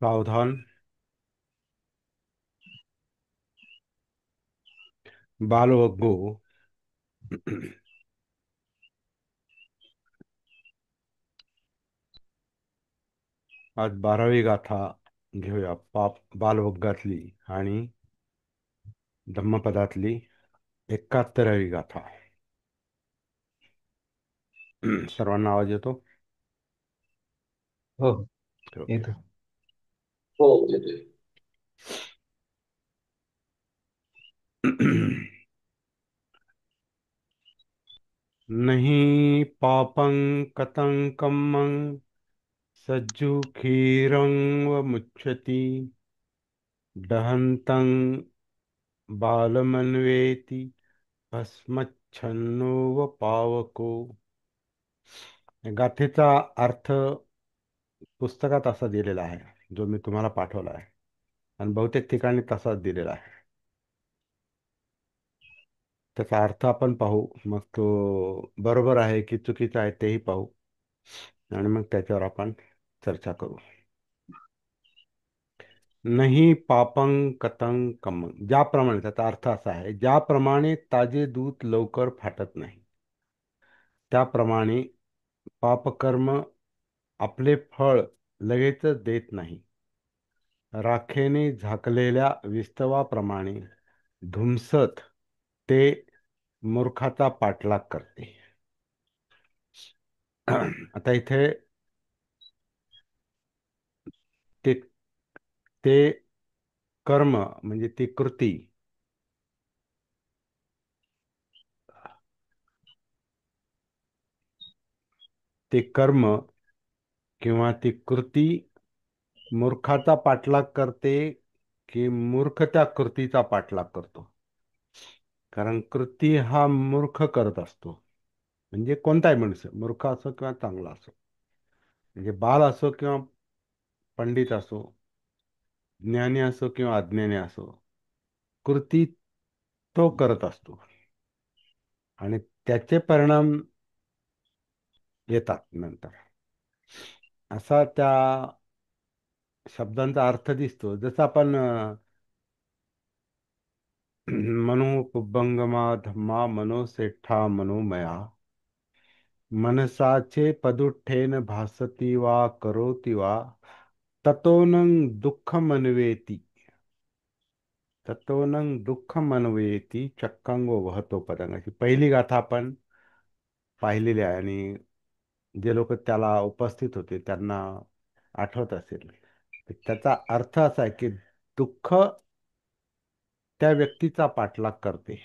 सावधान, बालवग्गो. आज 12वी गाथा घेऊया. बालवग्गातली आणि धम्मपदातली 71वी गाथा. सर्वांना आवाज येतो? हो, ओके. येतो. हो, येतोय. नहीं पापं कतं कम्मं सज्जु क्षीरं व मुच्यति दहन्तं बालमन्वेति भस्मच्छन्नो व पावको. गाथेचा अर्थ पुस्तकात असा दिलेला आहे, जो मी तुम्हाला पाठवला आहे, आणि बहुतेक ठिकाणी तसाच दिलेला आहे. त्याचा अर्थ आपण पाहू, मग तो बरोबर आहे की चुकीचा आहे तेही पाहू, आणि मग त्याच्यावर आपण चर्चा करू. नाही पापं कतं कमं, ज्याप्रमाणे, त्याचा अर्थ असा आहे, ज्याप्रमाणे ताजे दूध लवकर फाटत नाही, त्याप्रमाणे पापकर्म आपले फळ लगेचच देत नाही. राखेने झाकलेल्या विस्तवाप्रमाणे धुमसत ते मूर्खाचा पाठलाग करते. आता इथे ते ते कर्म म्हणजे ती कृती, ते कर्म किंवा ती कृती मूर्खाचा पाठलाग करते की मूर्ख त्या कृतीचा पाठलाग करतो? कारण कृती हा मूर्ख करत असतो, म्हणजे कोणताही मनुष्य, मूर्ख असो किंवा चांगला असो, म्हणजे बाल असो किंवा पंडित असो, ज्ञानी असो किंवा अज्ञानी असो, कृती तो करत असतो आणि त्याचे परिणाम येतात नंतर. असा त्या शब्दांचा अर्थ दिसतो. जसं आपण मनो पुब्बंगमा धम्मा मनोसेठा मनोमया मनसाचे पदुठ्ठेन भासती वा करोति वा ततोनं दुःखमन्वेति ततोनं दुःखमन्वेति चक्कांगो वहतो पदंग. अशी पहिली गाथा आपण पाहिलेली आहे, आणि जे लोक त्याला उपस्थित होते त्यांना आठवत असेल. त्याचा अर्थ असा आहे की दुःख त्या व्यक्तीचा पाठलाग करते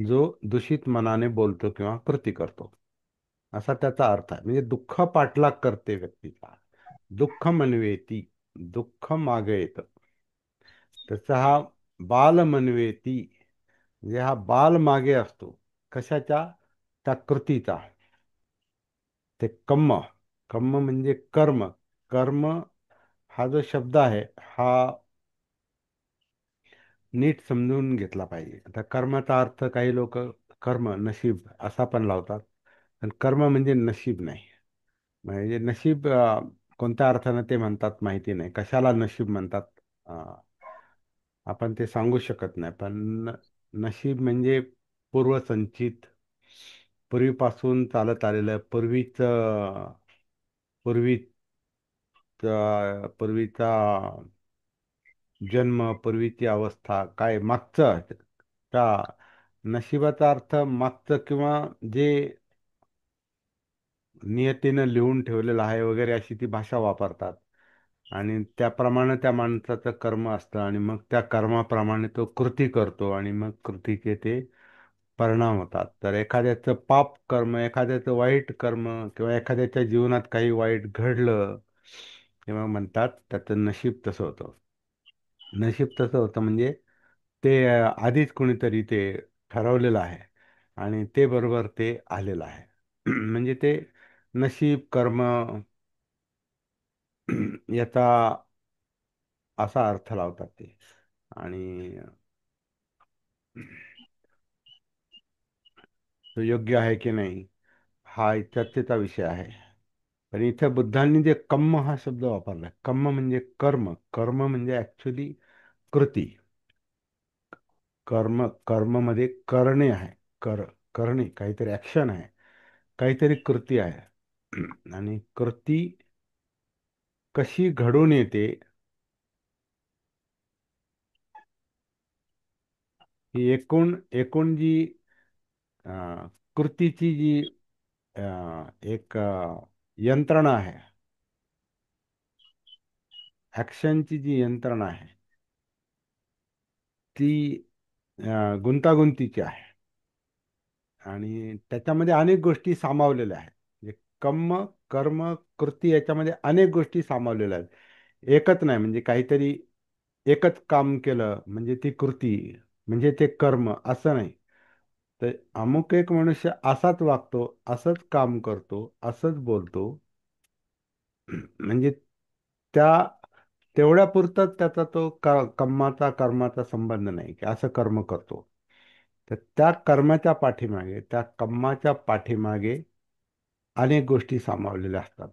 जो दूषित मनाने बोलतो किंवा कृती करतो, असा त्याचा अर्थ आहे. म्हणजे दुःख पाठलाग करते व्यक्तीचा, दुःख मनवेती, दुःख मागे येतं. तसं हा बाल मनवेती, म्हणजे हा बाल मागे असतो. कशाच्या? त्या कृतीचा. ते कम्म, कम्म म्हणजे कर्म. कर्म हा जो शब्द आहे, हा नीट समजून घेतला पाहिजे. आता कर्माचा अर्थ काही लोक कर्म नशीब असा पण लावतात, पण कर्म म्हणजे नशीब नाही. म्हणजे नशीब कोणत्या अर्थानं ते म्हणतात माहिती नाही, कशाला नशीब म्हणतात आपण ते सांगू शकत नाही. पण नशीब म्हणजे पूर्वसंचित, पूर्वीपासून चालत आलेलं, पूर्वीचा जन्म, पूर्वीची अवस्था, काय मागचं, त्या नशिबाचा अर्थ मागचं, किंवा जे नियतीनं लिहून ठेवलेलं आहे वगैरे, अशी ती भाषा वापरतात. आणि त्याप्रमाणे त्या माणसाचं कर्म असतं, आणि मग त्या कर्माप्रमाणे तो कृती करतो, आणि मग कृतीचे ते परिणाम होतात. तर एखाद्याचं पाप कर्म, एखाद्याचं वाईट कर्म, किंवा एखाद्याच्या जीवनात काही वाईट घडलं, तेव्हा म्हणतात त्याचं नशीब तसं होतं. नशीब तसं होतं म्हणजे ते आधीच कोणीतरी ते ठरवलेलं आहे, आणि ते बरोबर ते आलेलं आहे. म्हणजे ते नशीब कर्म याचा असा अर्थ लावतात ते. आणि तो योग्य आहे की नाही, हा चर्चेचा विषय आहे. पण इथे बुद्धांनी जे कम्म हा शब्द वापरला, कम्म म्हणजे कर्म, कर्म म्हणजे ऍक्च्युली कृती. कर्म, कर्म मध्ये करणे आहे. करणे काहीतरी ऍक्शन आहे, काहीतरी कृती आहे. आणि कृती कशी घडून येते, ही एकूण एकूण जी कृतीची जी एक यंत्रणा आहे, ऍक्शनची जी यंत्रणा आहे, ती गुंतागुंतीची आहे. आणि त्याच्यामध्ये अनेक गोष्टी सामावलेल्या आहेत. म्हणजे कर्म, कर्म, कृती याच्यामध्ये अनेक गोष्टी सामावलेल्या आहेत. एकच नाही, म्हणजे काहीतरी एकच काम केलं म्हणजे ती कृती, म्हणजे ते कर्म असं नाही. तर अमुक एक मनुष्य असाच वागतो, असंच काम करतो, असंच बोलतो, म्हणजे त्या तेवढ्या पुरताच त्याचा तो कर्माचा कर्माचा संबंध नाही की असं कर्म करतो. तर त्या कर्माच्या पाठीमागे, त्या कर्माच्या पाठीमागे अनेक गोष्टी सामावलेल्या असतात.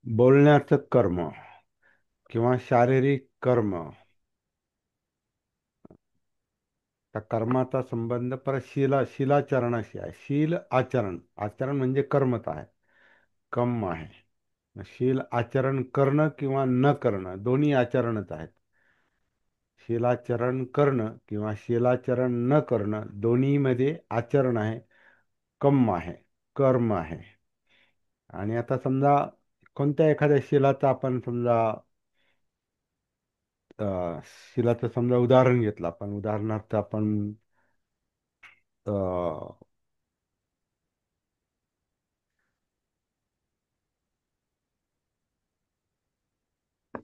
बोलण्याचं कर्म किंवा शारीरिक कर्म, त्या कर्माचा संबंध परत शिलाचरणाशी आहे. शील आचरण, आचरण म्हणजे कर्मच आहे, कर्म आहे. शील आचरण करणं किंवा न करणं दोन्ही आचरणच आहेत. शिलाचरण करणं किंवा शिलाचरण न करणं दोन्हीमध्ये आचरण आहे, कर्म आहे, कर्म आहे. आणि आता समजा कोणत्या एखाद्या शिलाचं आपण समजा शिलाचं समजा उदाहरण घेतलं आपण, उदाहरणार्थ आपण अ,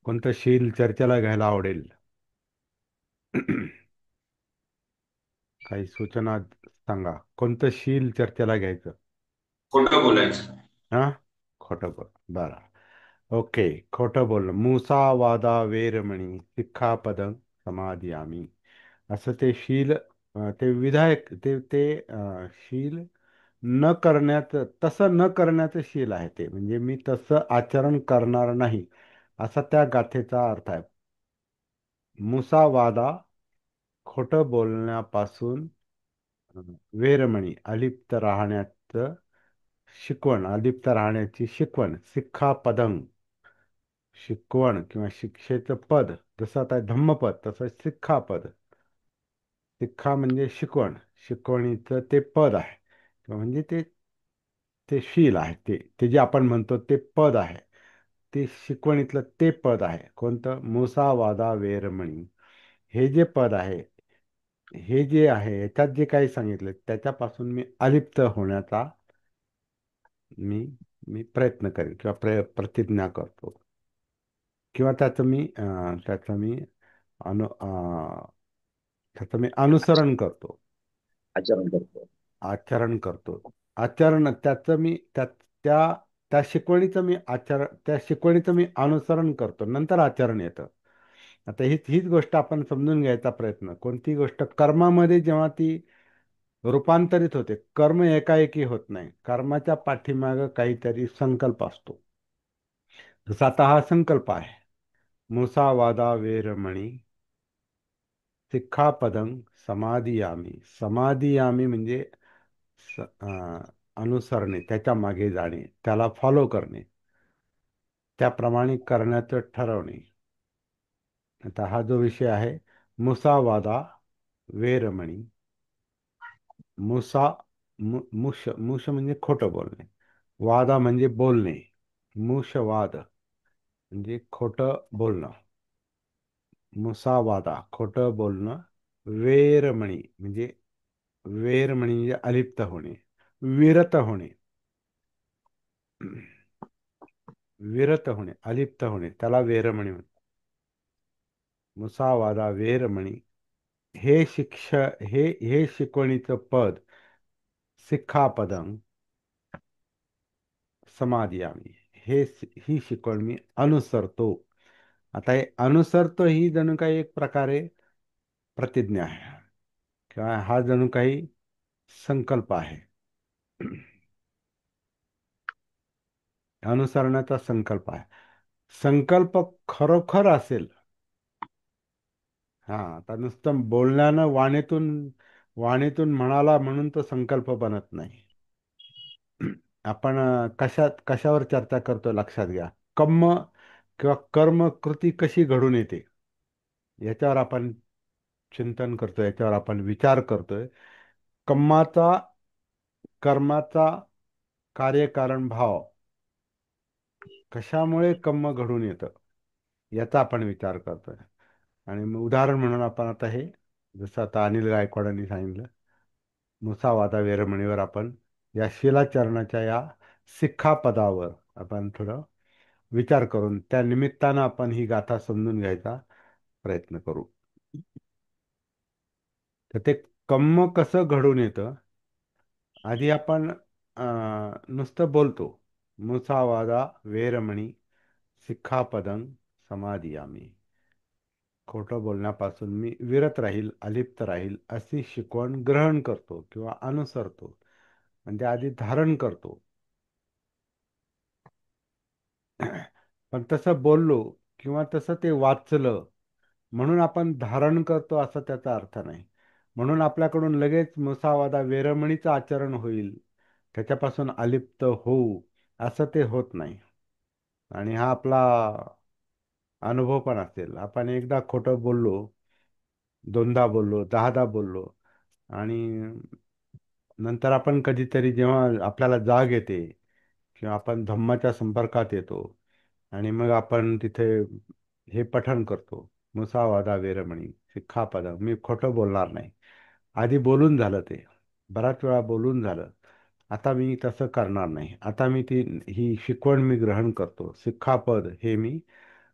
कोणतं शील चर्चेला घ्यायला आवडेल? काही सूचना सांगा, कोणतं शील चर्चेला घ्यायचं? खोटं बोलायचं. हा, खोटं बोल. बरं, ओके. खोटं बोलणं, मुसा वादा वेरमणी सिक्खापदं समादियामी, असं ते शील ते विधायक ते ते शील न करण्याचं, तसं न करण्याचं शील आहे ते, म्हणजे मी तसं आचरण करणार नाही, असा त्या गाथेचा अर्थ आहे. मुसावादा, खोटं बोलण्यापासून वेरमणी, अलिप्त राहण्याचं शिकवण, अलिप्त राहण्याची शिकवण, सिक्खापदं, शिकवण किंवा शिक्षेचं पद. जसं आता धम्मपद तसं सिक्खापद. शिक्षा म्हणजे शिकवण, शिकवणीचं ते पद आहे, किंवा म्हणजे ते ते शील आहे, ते जे आपण म्हणतो ते पद आहे. ते शिकवणीतलं ते पद आहे कोणतं? मुसावादा वेरमणी. हे जे पद आहे, हे जे आहे, याच्यात जे काही सांगितलं त्याच्यापासून मी अलिप्त होण्याचा मी मी प्रयत्न करेन किंवा प्रतिज्ञा करतो, किंवा त्याचं मी त्याचं मी अनुसरण करतो, आचरण करतो. आचरण करतो. आचरण त्याचं मी त्या त्या शिकवणीचं मी त्या शिकवणीचं मी अनुसरण करतो, नंतर आचरण येतं. आता हीच हीच गोष्ट आपण समजून घ्यायचा प्रयत्न, कोणती गोष्ट कर्मामध्ये जेव्हा ती रूपांतरित होते, कर्म एकाएकी होत नाही, कर्माच्या पाठीमागं काहीतरी संकल्प असतो. जसा आता हा संकल्प आहे, मुसावादा वेरमणी सिक्खापदं समादियामी. समादियामी म्हणजे अनुसरणे, त्याच्या मागे जाणे, त्याला फॉलो करणे, त्याप्रमाणे करण्याचं ठरवणे. आता हा जो विषय आहे, मुसावादा वेरमणी. मुसा मुश मुश म्हणजे खोटं बोलणे, वादा म्हणजे बोलणे, मुशवाद म्हणजे खोटं बोलणं, मुसावादा खोटं बोलणं, वेरमणी म्हणजे वेरमणी म्हणजे अलिप्त होणे, विरत होणे. विरत होणे, अलिप्त होणे, त्याला वेरमणी म्हणतात. मुसावादा वेरमणी, हे हे शिकवणीचं पद, सिक्खापदं समादियामी, ही शिकवण मी अनुसरतो. आता हे अनुसरतो ही जणू काही एक प्रकारे प्रतिज्ञा आहे, किंवा हा जणू काही संकल्प आहे. अनुसरणाचा संकल्प आहे. संकल्प खरोखर असेल, हा, आता नुसतं बोलण्यानं वाणीतून म्हणाला म्हणून तो संकल्प बनत नाही. आपण कशावर चर्चा करतो लक्षात घ्या. कर्म किंवा कर्म कृती कशी घडून येते याच्यावर आपण चिंतन करतोय, याच्यावर आपण विचार करतोय. कर्माचा कर्माचा कार्यकारण भाव कशामुळे कर्म घडून येतं याचा आपण विचार करतोय. आणि मग उदाहरण म्हणून आपण आता हे, जसं आता अनिल गायकवाडांनी सांगितलं, मुसावादा वेरमणीवर आपण या शिलाचरणाच्या या शिखापदावर आपण थोडं विचार करून त्या निमित्तानं आपण ही गाथा समजून घ्यायचा प्रयत्न करू. तर ते कर्म कसं घडून येतं, आधी आपण नुसतं बोलतो, मुसावादा वेरमणी शिखापदं समादियामी, खोटं बोलण्यापासून मी विरत राहील, अलिप्त राहील, अशी शिकवण ग्रहण करतो किंवा अनुसरतो. म्हणजे आधी धारण करतो. पण तसं बोललो किंवा तसं ते वाचलं म्हणून आपण धारण करतो असा त्याचा अर्थ नाही. म्हणून आपल्याकडून लगेच मुसावादा वेरमणीचं आचरण होईल, त्याच्यापासून अलिप्त होऊ, असं ते होत नाही. आणि हा आपला अनुभव पण असेल. आपण एकदा खोटं बोललो, दोनदा बोललो, दहादा बोललो, आणि नंतर आपण कधीतरी जेव्हा आपल्याला जाग येते किंवा आपण धम्माच्या संपर्कात येतो आणि मग आपण तिथे हे पठण करतो, मुसावादा वेरमणी शिक्षापद, मी खोटं बोलणार नाही. आधी बोलून झालं ते, बराच वेळा बोलून झालं. आता मी तसं करणार नाही. आता मी ही शिकवण मी ग्रहण करतो, शिक्षापद हे मी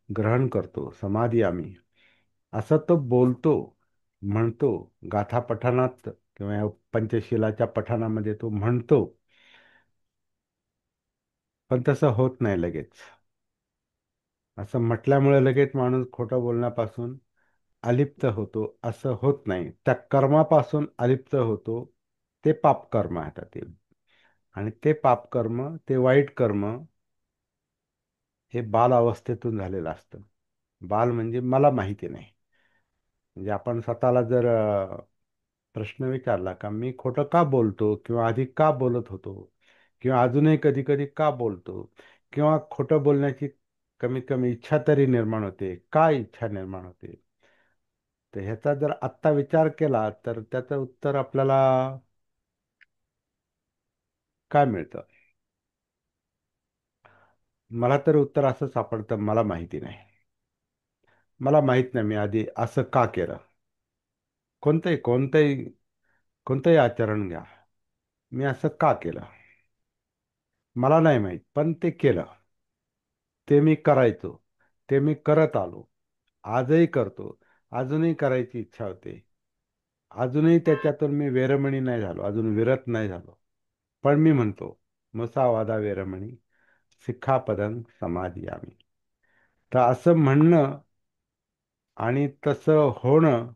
ग्रहण करतो, समाधी आम्ही, असं तो बोलतो, म्हणतो. गाथा पठणात किंवा या पंचशिलाच्या पठणामध्ये तो म्हणतो. पण तसं होत नाही लगेच. असं म्हटल्यामुळे लगेच माणूस खोटं बोलण्यापासून अलिप्त होतो असं होत नाही. त्या कर्मापासून अलिप्त होतो. ते पापकर्म आहे आता ते. आणि ते पापकर्म, ते वाईट कर्म, हे बाल अवस्थेतून झालेलं असतं. बाल म्हणजे मला माहिती नाही. म्हणजे आपण स्वतःला जर प्रश्न विचारला का मी खोटं का बोलतो किंवा आधी का बोलत होतो किंवा अजूनही कधी कधी का बोलतो, किंवा खोटं बोलण्याची कमीत कमी इच्छा तरी निर्माण होते, का इच्छा निर्माण होते, तर ह्याचा जर आत्ता विचार केला तर त्याचं उत्तर आपल्याला काय मिळतं? मला तर उत्तर असं सापडतं, मला माहिती नाही. मला माहित नाही मी आधी असं का केलं. कोणतंही कोणतंही कोणतंही आचरण घ्या, मी असं का केलं मला नाही माहीत, पण ते केलं. ते मी करायचो, ते मी करत आलो, आजही करतो, अजूनही करायची इच्छा होते, अजूनही त्याच्यातून मी वेरमणी नाही झालो, अजून विरत नाही झालो. पण मी म्हणतो, मुसावादा वेरमणी शिक्षापदं समादियामी. तर असं म्हणणं आणि तसं होणं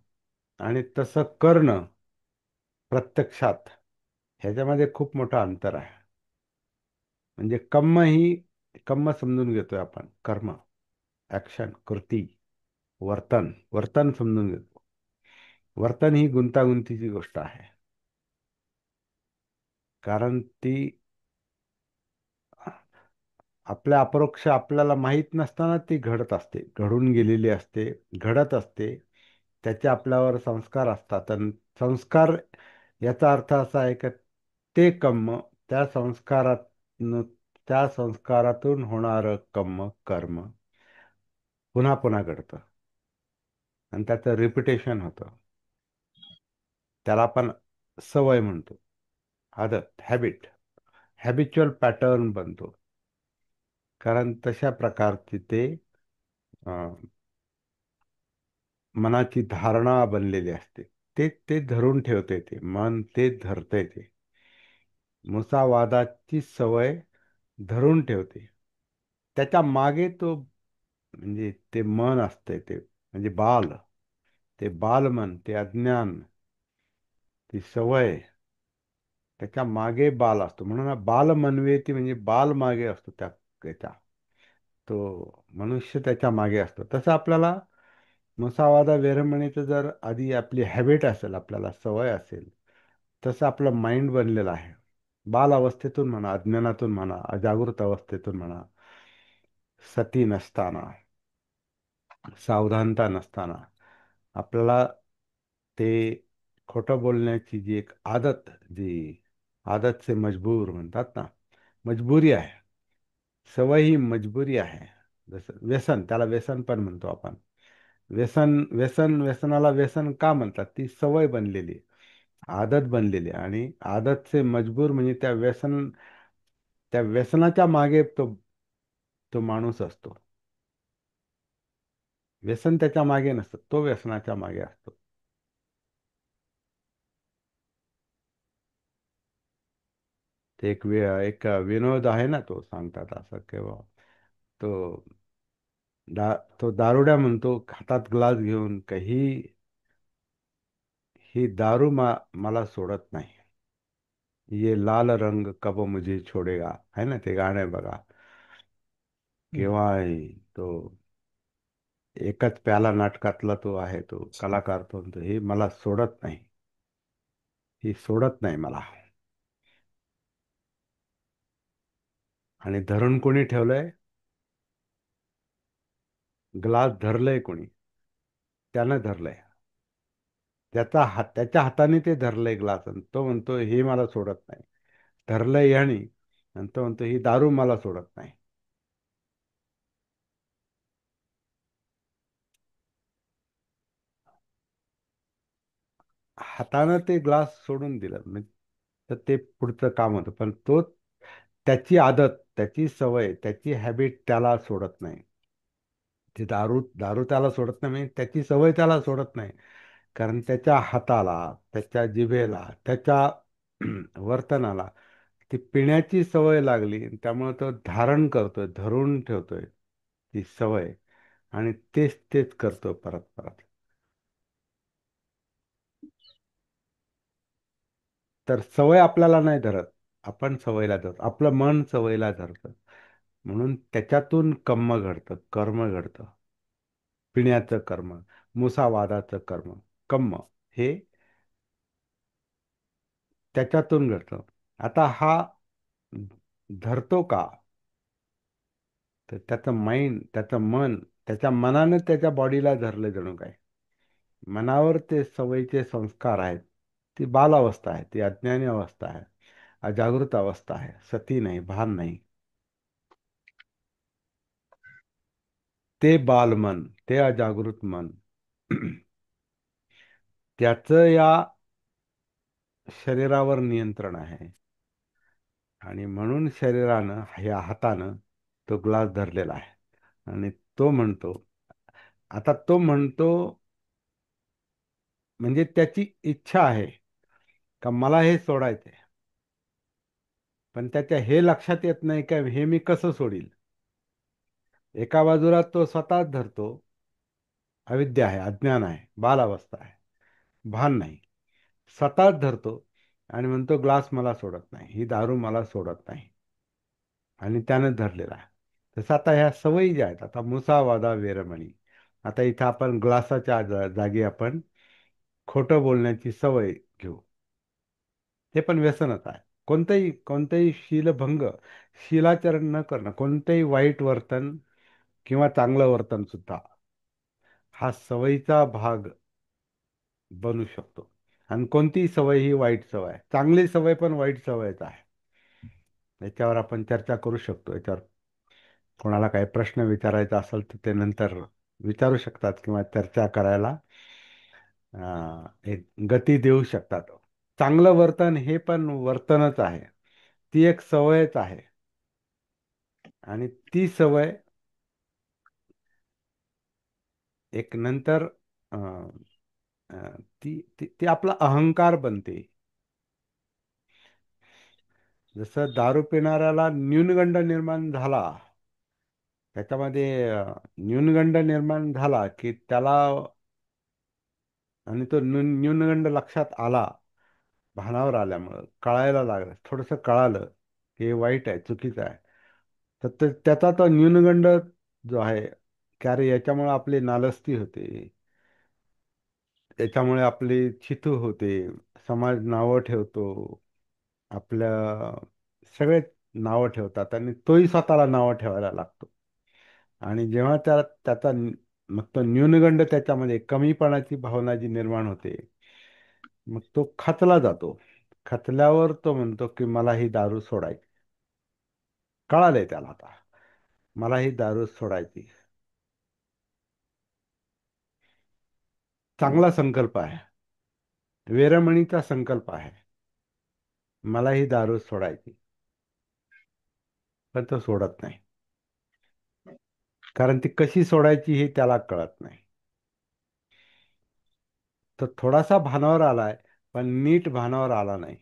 आणि तसं करणं प्रत्यक्षात, ह्याच्यामध्ये खूप मोठं अंतर आहे. म्हणजे कर्म समजून घेतोय आपण, कर्म, ऍक्शन, कृती, वर्तन, वर्तन समजून घेतो. वर्तन ही गुंतागुंतीची गोष्ट आहे. कारण ती आपल्या अपरोक्ष आपल्याला माहीत नसताना ती घडत असते, घडून गेलेली असते, घडत असते. त्याचे आपल्यावर संस्कार असतात. आणि संस्कार याचा अर्थ असा आहे की ते कर्म, त्या संस्कारात त्या संस्कारातून होणारं कर्म पुन्हा पुन्हा घडतं आणि त्याचं रिपिटेशन होतं. त्याला आपण सवय म्हणतो, आदत, हॅबिच्युअल पॅटर्न बनतो. कारण तशा प्रकारची ते अं, मनाची धारणा बनलेली असते. ते धरून ठेवते, ते मन ते धरते. ते मुसावादाची सवय धरून ठेवते. त्याच्या मागे तो, म्हणजे ते मन असते, ते म्हणजे ते बालमन, ते अज्ञान, ती सवय, त्याच्या मागे बाल असतो, म्हणून बाल मनवेती म्हणजे बाल मागे असतो त्याच्या, तो मनुष्य त्याच्या मागे असतो. तसं आपल्याला मुसावादा विरमणीचं जर आधी आपली हॅबिट असेल, आपल्याला सवय असेल, तसं आपलं माइंड बनलेलं आहे. बाल अवस्थेतून म्हणा, अज्ञानातून म्हणा, अजागृत अवस्थेतून म्हणा, सती नसताना, सावधानता नसताना आपल्याला ते खोटं बोलण्याची जी एक आदत, जी आदत से मजबूर म्हणतात ना, मजबुरी आहे. सवय ही मजबुरी आहे. जसं व्यसन, त्याला व्यसन पण म्हणतो आपण. व्यसनाला व्यसन का म्हणतात? ती सवय बनलेली, आदत बनलेली आहे. आणि आदत से मजबूर म्हणजे त्या व्यसनाच्या मागे तो माणूस असतो. व्यसन त्याच्या मागे नसतं, तो व्यसनाच्या मागे असतो. ते एक विनोद आहे ना, तो सांगतात असं केव्हा, तो तो दारुड्या म्हणतो हातात ग्लास घेऊन, काही ही दारू मला सोडत नाही. ये लाल रंग कब मुझे छोडेगा, है ना ते गाणं आहे बघा. हम्म. केव्हा तो एकच प्याला नाटकातला तो आहे, तो कलाकार, तो म्हणतो, हे मला सोडत नाही, ही सोडत नाही मला. आणि धरून कोणी ठेवलंय? ग्लास धरलंय कोणी? त्यानं धरलंय. त्याच्या हाताने ते धरलंय ग्लास, आणि तो म्हणतो हे मला सोडत नाही. धरलंय याने, आणि तो म्हणतो ही दारू मला सोडत नाही. हातानं ते ग्लास सोडून दिलं म्हणजे, तर ते पुढचं काम होतं. पण तो, त्याची आदत, त्याची सवय, त्याची हॅबिट त्याला सोडत नाही. ती दारू दारू त्याला सोडत नाही म्हणजे त्याची सवय त्याला सोडत नाही. कारण त्याच्या हाताला, त्याच्या जिभेला, त्याच्या वर्तनाला ती पिण्याची सवय लागली, आणि त्यामुळे तो धारण करतोय, धरून ठेवतोय ती सवय, आणि तेच तेच करतोय परत परत. तर सवय आपल्याला नाही धरत, आपण सवयला धरतो, आपलं मन सवयला धरतं. म्हणून त्याच्यातून कर्म घडतं. पिण्याचं कर्म, मुसावादाचं कर्म हे त्याच्यातून घडतं. आता हा धरतो का? तर त्याचं माइंड, त्याचं मन, त्याच्या मनानं त्याच्या बॉडीला धरलं जणू काय. मनावर ते सवयीचे संस्कार आहेत. ती बालावस्था आहे, ती अज्ञानी अवस्था आहे, अजागृत अवस्था आहे, सती नाही, भान नाही. ते बालमन, ते अजागृत मन त्याचं या शरीरावर नियंत्रण आहे. आणि म्हणून शरीरानं, ह्या हातानं तो ग्लास धरलेला आहे. आणि तो म्हणतो, आता तो म्हणतो म्हणजे त्याची इच्छा आहे का मला हे सोडायचंय. पण त्याच्या हे लक्षात येत नाही का हे मी कसं सोडील. एका बाजूला तो स्वतःच धरतो, अविद्या आहे, अज्ञान आहे, बालावस्था आहे, भान नाही. स्वतःच धरतो आणि म्हणतो ग्लास मला सोडत नाही, ही दारू मला सोडत नाही, आणि त्यानं धरलेला आहे. तसं आता ह्या सवयी ज्या आहेत, आता मुसावादा वेरमणी, आता इथं आपण ग्लासाच्या जागी आपण खोटं बोलण्याची सवय घेऊ. ते पण व्यसनच आहे. कोणतंही शीलभंग, शीलाचरण न करणं, कोणतंही वाईट वर्तन किंवा चांगलं वर्तन सुद्धा हा सवयीचा भाग बनू शकतो. आणि कोणतीही सवय ही वाईट सवय आहे, चांगली सवय पण वाईट सवयच आहे. याच्यावर आपण चर्चा करू शकतो. याच्यावर कोणाला काही प्रश्न विचारायचा असेल तर ते नंतर विचारू शकतात, किंवा चर्चा करायला एक गती देऊ शकतात. चांगलं वर्तन हे पण वर्तनच आहे, ती एक सवयच आहे. आणि ती सवय एक नंतर अं, ती आपला अहंकार बनते. जसं दारू पिणाऱ्याला न्यूनगंड निर्माण झाला, त्याच्यामध्ये न्यूनगंड निर्माण झाला की त्याला, आणि तो न्यूनगंड लक्षात आला भानावर आल्यामुळं कळायला लागलं, थोडंसं कळालं की हे वाईट आहे, चुकीचं आहे. तर त्याचा तो न्यूनगंड जो आहे, की अरे याच्यामुळे आपली नालस्ती होते, याच्यामुळे आपली चितू होते, समाज नावं ठेवतो, आपल्या सगळे नावं ठेवतात आणि तोही स्वतःला नावं ठेवायला लागतो. आणि जेव्हा त्याचा मग तो न्यूनगंड त्याच्यामध्ये कमीपणाची भावना जी निर्माण होते, मग तो खचला जातो. खचल्यावर तो म्हणतो की मला ही दारू सोडायची. कळालंय त्याला आता, मला ही दारू सोडायची. चांगला संकल्प आहे, वेरमणीचा संकल्प आहे, मला ही दारू सोडायची. पण तो सोडत नाही, कारण ती कशी सोडायची हे त्याला कळत नाही. तो थोडासा भानावर आलाय, पण नीट भानावर आला नाही,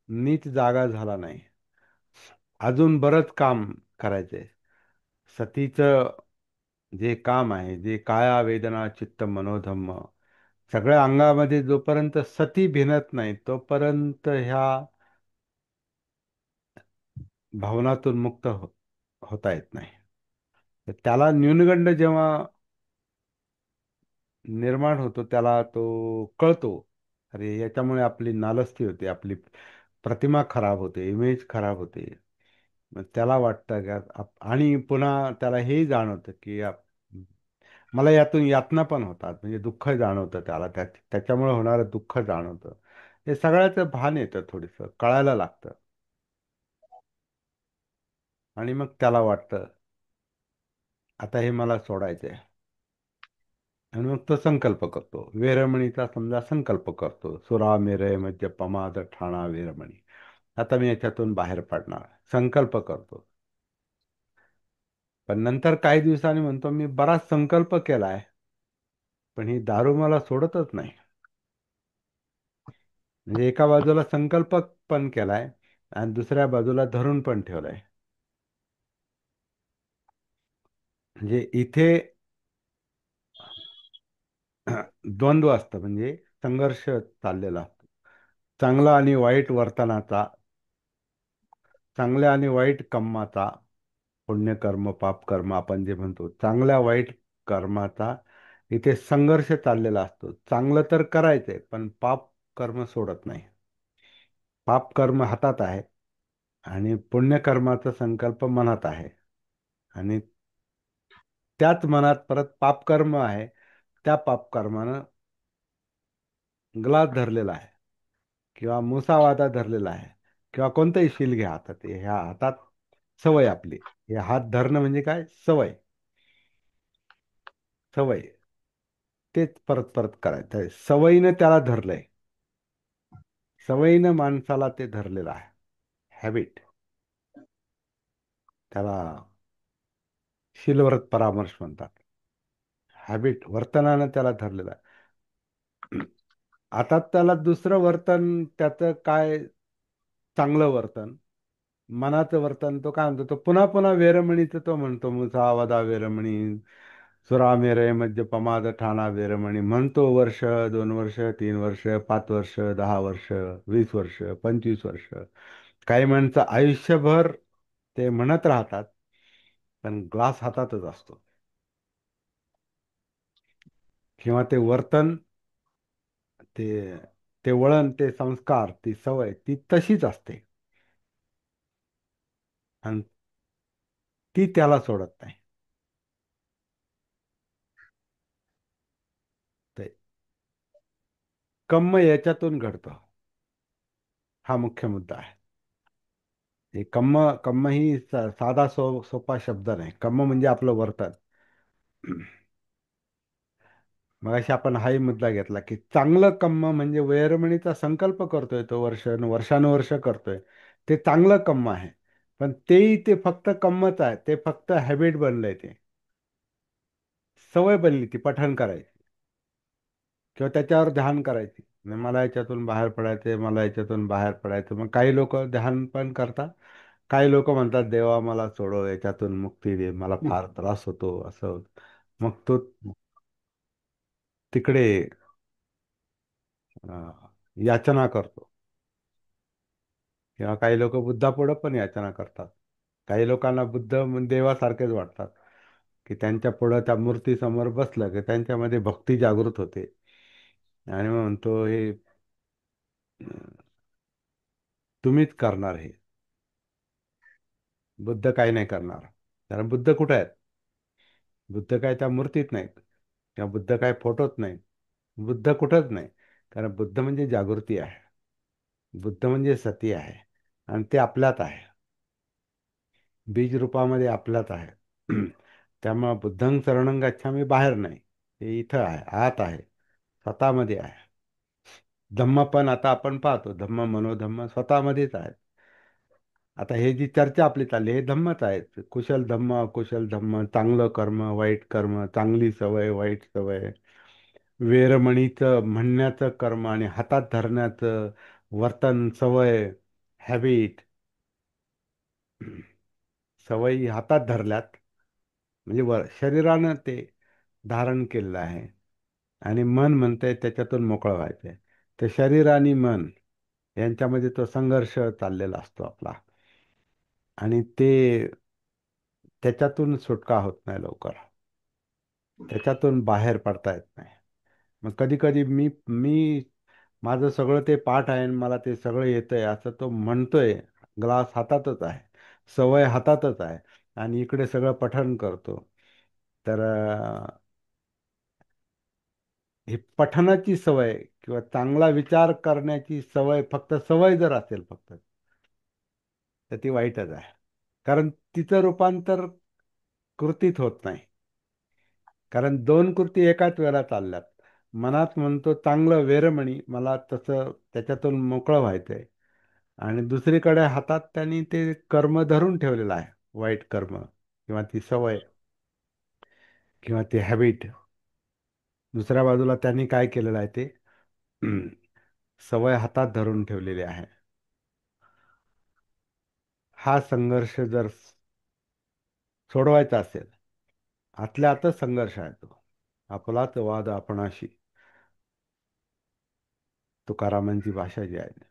नीट जागा झाला नाही. अजून बरंच काम करायचंय. सतीचं जे काम आहे, जे काया वेदना चित्त मनोधम्म, सगळ्या अंगामध्ये जोपर्यंत सती भिनत नाही तोपर्यंत ह्या भावनातून मुक्त होता येत नाही. तर त्याला न्यूनगंड जेव्हा निर्माण होतो, त्याला तो कळतो, अरे याच्यामुळे आपली नालस्ती होते, आपली प्रतिमा खराब होते, इमेज खराब होते. मग त्याला वाटतं की आणि पुन्हा त्याला हेही जाणवतं की मला यातून यातना पण होतात, म्हणजे दुःख जाणवतं त्याला, त्याच्यामुळे होणारं दुःख जाणवतं. हे सगळ्याचं भान येतं, थोडंसं कळायला लागतं. आणि मग त्याला वाटतं आता हे मला सोडायचंय. आणि मग तो संकल्प करतो, वेरमणीचा समजा संकल्प करतो, सुरा मिरय मज्ज पमाद ठाणा वेरमणी, आता मी याच्यातून बाहेर पडणार, संकल्प करतो. पण नंतर काही दिवसांनी म्हणतो मी बराच संकल्प केलाय, पण ही दारू मला सोडतच नाही. म्हणजे एका बाजूला संकल्प पण केलाय आणि दुसऱ्या बाजूला धरून पण ठेवलाय. म्हणजे इथे द्वंद्व असतं, म्हणजे संघर्ष चाललेला असतो. चांगला आणि वाईट वर्तनाचा, चांगल्या आणि वाईट कर्माचा, पुण्यकर्म पापकर्म आपण जे म्हणतो, चांगल्या वाईट कर्माचा इथे संघर्ष चाललेला असतो. चांगलं तर करायचंय, पण पाप कर्म सोडत नाही. पाप कर्म हातात आहे आणि पुण्यकर्माचा संकल्प मनात आहे. आणि त्याच मनात परत पापकर्म आहे, त्या पापकर्मानं ग्लास धरलेला आहे, किंवा मुसावादा धरलेला आहे, किंवा कोणतंही शील घ्या हातात, ह्या हातात सवय आपली. हे हात धरणं म्हणजे काय? सवय. सवय तेच परत परत करायचं, सवयीनं त्याला धरलंय. सवयीनं माणसाला ते धरलेलं आहे, हॅबिट. त्याला शीलव्रत परामर्श म्हणतात. हॅबिट वर्तनानं त्याला धरलेलं आहे. आता त्याला दुसरं वर्तन त्याचं काय? चांगलं वर्तन, मनाचं वर्तन. तो काय म्हणतो? तो पुन्हा पुन्हा वेरमणीचं तो म्हणतो, मुसा वदा वेरमणी, सुरामेरय मद्य पमाद ठाणा वेरमणी म्हणतो. वर्ष, 2 वर्ष, 3 वर्ष, 5 वर्ष, 10 वर्ष, 20 वर्ष, 25 वर्ष, काही माणसं आयुष्यभर ते म्हणत राहतात, पण ग्लास हातातच असतो. किंवा ते वर्तन, ते ते वळण, ते संस्कार, ती सवय ती तशीच असते, आणि ती त्याला सोडत नाही. ते कर्म याच्यातून घडतं, हा मुख्य मुद्दा आहे. हे कर्म, कर्म ही साधा सोपा शब्द नाही. कर्म म्हणजे आपलं वर्तन. मगाशी आपण हाही मुद्दा घेतला की चांगलं कर्म म्हणजे वैरमणीचा संकल्प करतोय तो, वर्षानुवर्ष करतोय, ते चांगलं कर्म आहे. पण तेही ते फक्त कर्मच आहे, ते फक्त हॅबिट बनलंय, ते सवय बनली, ती पठण करायची किंवा त्याच्यावर ध्यान करायची. नाही, मला याच्यातून बाहेर पडायचंय, मला याच्यातून बाहेर पडायचं. मग काही लोक ध्यान पण करतात, काही लोक म्हणतात देवा मला सोडव, याच्यातून मुक्ती दे, मला फार त्रास होतो, असं होतं. मग तो तिकडे याचना करतो. किंवा काही लोक बुद्धापुढं पण याचना करतात. काही लोकांना बुद्ध देवासारखेच वाटतात, की त्यांच्या पुढं त्या मूर्तीसमोर बसलं की त्यांच्यामध्ये भक्ती जागृत होते. आणि मग म्हणतो हे तुम्हीच करणार हे, बुद्ध काही नाही करणार. कारण बुद्ध कुठे आहेत? बुद्ध काय त्या मूर्तीत नाहीत, किंवा बुद्ध काय फोटोत नाहीत. बुद्ध कुठंच नाही. कारण बुद्ध म्हणजे जागृती आहे. बुद्ध म्हणजे सती आहे. आणि ते आपल्यात आहे, बीज रूपामध्ये आपल्यात आहे. त्यामुळं बुद्धं शरणं गच्छामि बाहेर नाही, ते इथं आहे, आत आहे, स्वतःमध्ये आहे. धम्म पण आता आपण पाहतो, धम्म मनोधम्म स्वतःमध्येच आहे. आता हे जी चर्चा आपली चालली हे धम्मच आहे. कुशल धम्म, अकुशल धम्म, चांगलं कर्म, वाईट कर्म, चांगली सवय, वाईट सवय, वेरमणीचं म्हणण्याचं कर्म आणि हातात धरण्याचं वर्तन, सवय, हॅबिट. सवयी हातात धरल्यात म्हणजे शरीरानं ते धारण केलेलं आहे. आणि मन म्हणतंय त्याच्यातून मोकळं व्हायचंय. ते शरीर आणि मन यांच्यामध्ये तो संघर्ष चाललेला असतो आपला. आणि त्याच्यातून सुटका होत नाही लवकर. त्याच्यातून बाहेर पडता येत नाही. मग कधी कधी मी मी माझं सगळं ते पाठ आहे आणि मला ते सगळं येतंय असं तो म्हणतोय. ग्लास हातातच आहे, सवय हातातच आहे, आणि इकडे सगळं पठण करतो. तर ही पठणाची सवय किंवा चांगला विचार करण्याची सवय, फक्त सवय जर असेल फक्त, तर ती वाईटच आहे. कारण तिचं रूपांतर कृतीत होत नाही. कारण दोन कृती एकाच वेळेला चालल्यात. मनात म्हणतो चांगलं वेरमणी, मला तसं त्याच्यातून मोकळं व्हायचंय. आणि दुसरीकडे हातात त्यांनी ते कर्म धरून ठेवलेलं आहे, वाईट कर्म किंवा ती सवय किंवा ती हॅबिट. दुसऱ्या बाजूला त्यांनी काय केलेलं आहे ते सवय हातात धरून ठेवलेली आहे. हा संघर्ष जर सोडवायचा असेल, आतल्या आतच संघर्ष आहे तो, आपलाच वाद आपणाशी, तुकारामांची भाषा जी आहे.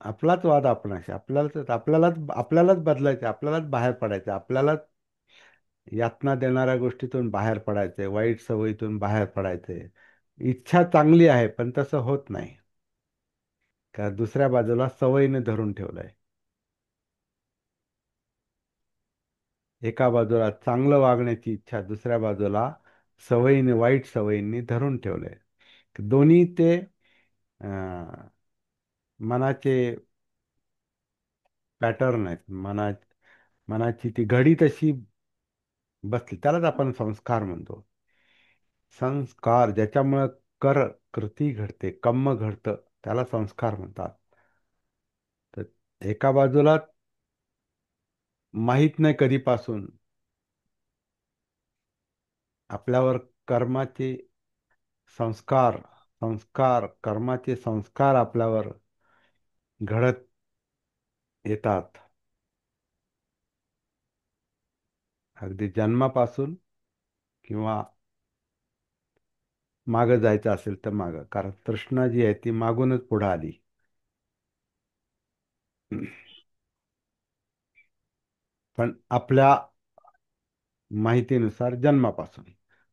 आपलाच वाद आपणाशी, आपल्यालाच बदलायचं, आपल्यालाच बाहेर पडायचं, आपल्यालाच यातना देणाऱ्या गोष्टीतून बाहेर पडायचंय, वाईट सवयीतून बाहेर पडायचंय. इच्छा चांगली आहे पण तसं होत नाही, कारण दुसऱ्या बाजूला सवयीने धरून ठेवलंय. एका बाजूला चांगलं वागण्याची इच्छा, दुसऱ्या बाजूला सवयीने, वाईट सवयींनी धरून ठेवलंय. दोन्ही ते अं, मनाचे पॅटर्न आहेत. मनाची ती घडी तशी बसली, त्यालाच आपण संस्कार म्हणतो. संस्कार ज्याच्यामुळं कृती घडते, कर्म घडतं, त्याला संस्कार म्हणतात. तर एका बाजूला माहीत नाही कधीपासून आपल्यावर कर्माचे संस्कार, कर्माचे संस्कार आपल्यावर घडत येतात. अगदी जन्मापासून, किंवा मागं जायचं असेल तर मागं, कारण तृष्णा जी आहे ती मागूनच पुढे आली. पण आपल्या माहितीनुसार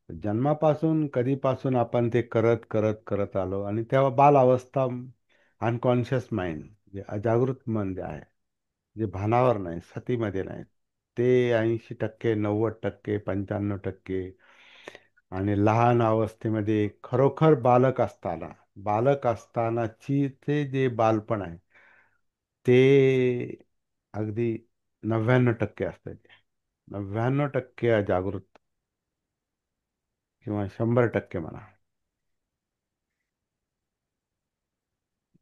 जन्मापासून कधीपासून आपण ते करत करत करत आलो, आणि तेव्हा बालावस्था, अनकॉन्शियस माइंड, जे अजागृत मन जे आहे, जे भानावर नाही, सतीमध्ये नाही, ते 80%, 90%, 95%. आणि लहान अवस्थेमध्ये खरोखर बालक असतानाची ते जे बालपण आहे ते अगदी 99% असतं. 99% जागृत, किंवा 100% म्हणा,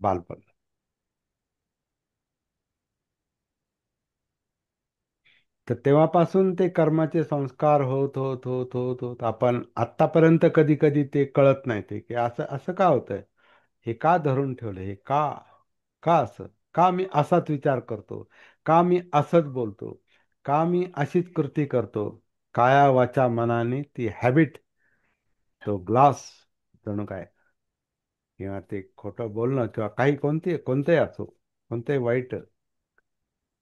बालपण. तर तेव्हापासून ते कर्माचे संस्कार होत होत होत होत होत आपण आत्तापर्यंत कधी कधी ते कळत नाही, ते की असं असं का होतंय, हे का धरून ठेवलं, हे का, का असं, का मी असाच विचार करतो, का मी असंच बोलतो, का मी अशीच कृती करतो. काया वाचा मनाने ती हॅबिट, तो ग्लास जणू काय, किंवा ते खोटं बोलणं, किंवा काही कोणतेही असो, कोणतेही वाईट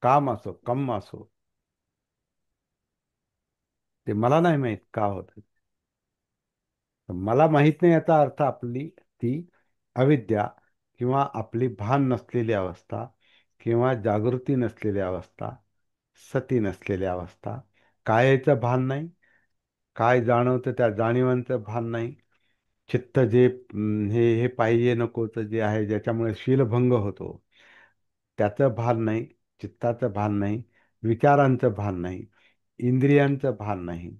काम असो कम असो, ते मला नाही माहित का होत. मला माहित नाही याचा अर्थ आपली ती अविद्या किंवा आपली भान नसलेली अवस्था किंवा जागृती नसलेली अवस्था, सती नसलेली अवस्था, कायेचं भान नाही, काय जाणवतं त्या जाणीवांचं भान नाही, चित्त जे हे हे पाहिजे नकोचं जे आहे ज्याच्यामुळे शीलभंग होतो त्याचं भान नाही, चित्ताचं भान नाही, विचारांचं भान नाही, इंद्रियांचं भान नाही,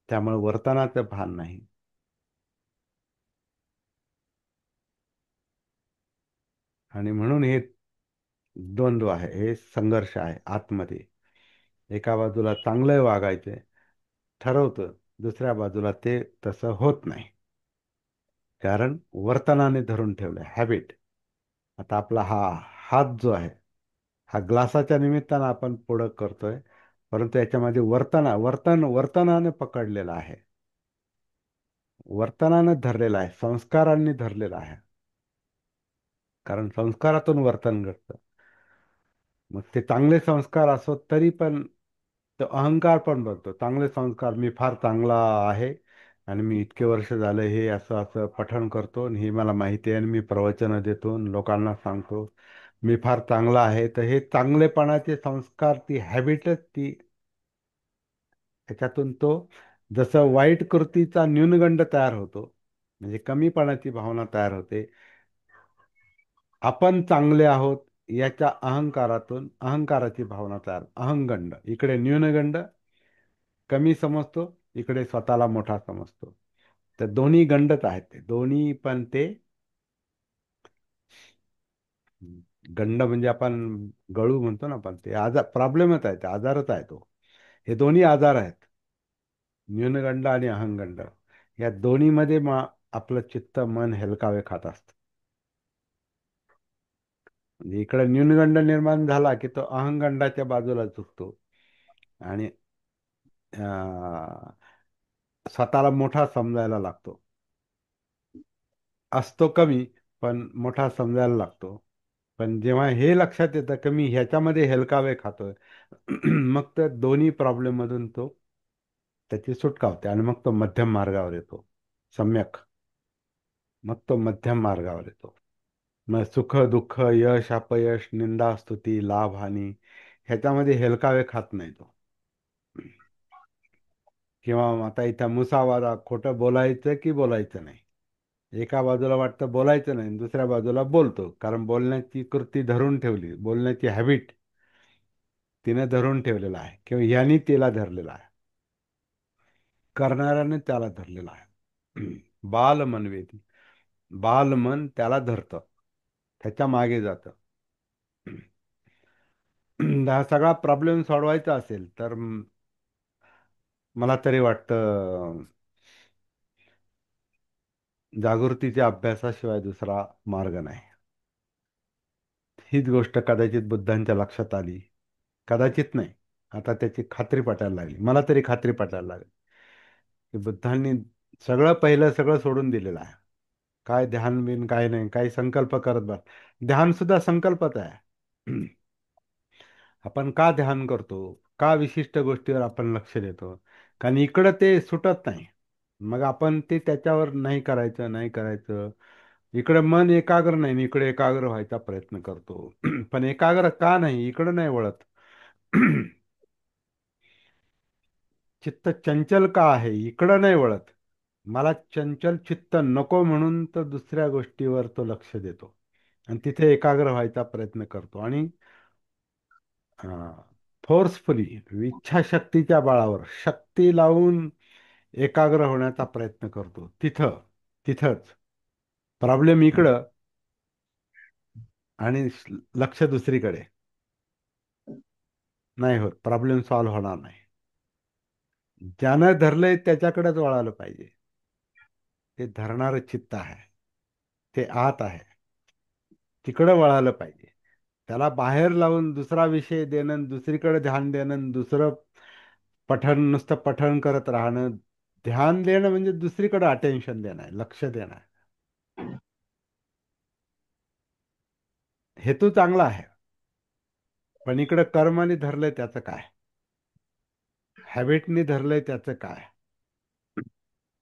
त्यामुळे वर्तनाचं भान नाही. आणि म्हणून हे द्वंद्व आहे, हे संघर्ष आहे आतमध्ये. एका बाजूला चांगलं वागायचं ठरवतं, दुसऱ्या बाजूला ते तसं होत नाही, कारण वर्तनाने धरून ठेवलं हॅबिट. आता आपला हा हात जो आहे, हा ग्लासाच्या निमित्तानं आपण पुढं करतोय, परंतु याच्यामध्ये वर्तनाने पकडलेलं आहे, वर्तनाने धरलेला आहे, संस्कारांनी धरलेला आहे, कारण संस्कारातून वर्तन घडतं. मग ते चांगले संस्कार असो तरी पण तो अहंकार पण बघतो. चांगले संस्कार, मी फार चांगला आहे आणि मी इतके वर्ष झाले हे असं असं पठण करतो आणि हे मला माहिती आहे आणि मी प्रवचनं देतो आणि लोकांना सांगतो मी फार चांगला आहे. तर हे चांगलेपणाचे संस्कार, ती हॅबिटच ती, त्याच्यातून तो जसं वाईट कृतीचा न्यूनगंड तयार होतो, म्हणजे कमीपणाची भावना तयार होते, आपण चांगले आहोत याच्या अहंकारातून अहंकाराची भावना तयार, अहंगंड, इकडे न्यूनगंड, कमी समजतो, इकडे स्वतःला मोठा समजतो. तर दोन्ही गंडच आहेत, ते दोन्ही पण ते गंड म्हणजे आपण गळू म्हणतो ना, आपण ते आजार, प्रॉब्लेमच आहे, ते आजारच आहे तो. हे दोन्ही आजार आहेत, न्यूनगंड आणि अहंगंड. या दोन्हीमध्ये आपलं चित्त मन हेलकावे खात असतं. म्हणजे इकडे न्यूनगंड निर्माण झाला की तो अहंगंडाच्या बाजूला झुकतो आणि अं, स्वतःला मोठा समजायला लागतो. असतो कमी पण मोठा समजायला लागतो. पण जेव्हा हे लक्षात येतं की मी ह्याच्यामध्ये हेलकावे खातोय, मग तर दोन्ही प्रॉब्लेम मधून तो, त्याची सुटका होते आणि मग तो मध्यम मार्गावर येतो, सम्यक. मग तो मध्यम मार्गावर येतो. मग सुख दुःख, यश अपयश, निंदा स्तुती, लाभ हानी, ह्याच्यामध्ये हेलकावे खात नाही तो. किंवा आता इथं मुसावादा, खोटं बोलायचं की बोलायचं नाही. एका बाजूला वाटतं बोलायचं नाही, दुसऱ्या बाजूला बोलतो, कारण बोलण्याची कृती धरून ठेवली, बोलण्याची हॅबिट तिने धरून ठेवलेला आहे किंवा यांनी तिला धरलेला आहे, करणाऱ्याने त्याला धरलेला आहे. बाल मनवेती, बाल मन त्याला धरतं, त्याच्या मागे जातं. हा सगळा प्रॉब्लेम सोडवायचा असेल तर मला तरी वाटतं जागृतीच्या अभ्यासाशिवाय दुसरा मार्ग नाही. हीच गोष्ट कदाचित बुद्धांच्या लक्षात आली, कदाचित नाही, आता त्याची खात्री पटायला लागली, मला तरी खात्री पटायला लागली की बुद्धांनी सगळं पहिलं सगळं सोडून दिलेलं आहे. काय ध्यान बिन काय नाही, काही संकल्प करत बस. ध्यान सुद्धा संकल्पच आहे. आपण का ध्यान करतो, का विशिष्ट गोष्टीवर आपण लक्ष देतो, कारण इकडं ते सुटत नाही. मग आपण ते त्याच्यावर नाही करायचं, नाही करायचं, इकडे मन एकाग्र नाही आणि इकडे एकाग्र व्हायचा प्रयत्न करतो. पण एकाग्र का नाही, इकडं नाही वळत. चित्त चंचल का आहे, इकडं नाही वळत. मला चंचल चित्त नको म्हणून तर दुसऱ्या गोष्टीवर तो लक्ष देतो आणि तिथे एकाग्र व्हायचा प्रयत्न करतो आणि फोर्सफुली, इच्छाशक्तीच्या बळावर शक्ती लावून एकाग्र होण्याचा प्रयत्न करतो. तिथंच प्रॉब्लेम इकडं आणि लक्ष दुसरीकडे नाही होत, प्रॉब्लेम सॉल्व्ह होणार नाही. ज्यानं धरलंय त्याच्याकडेच वळालं पाहिजे. ते धरणारं चित्त आहे, ते आत आहे, तिकडं वळालं पाहिजे. त्याला बाहेर लावून दुसरा विषय देणं, दुसरीकडे ध्यान देणं, दुसरं पठण, नुसतं पठण करत राहणं, ध्यान देणं म्हणजे दुसरीकडे अटेन्शन देणं आहे, लक्ष देणं आहे. हेतू चांगला आहे, पण इकडं कर्माने धरलंय त्याचं काय? हॅबिटने धरलंय त्याचं काय?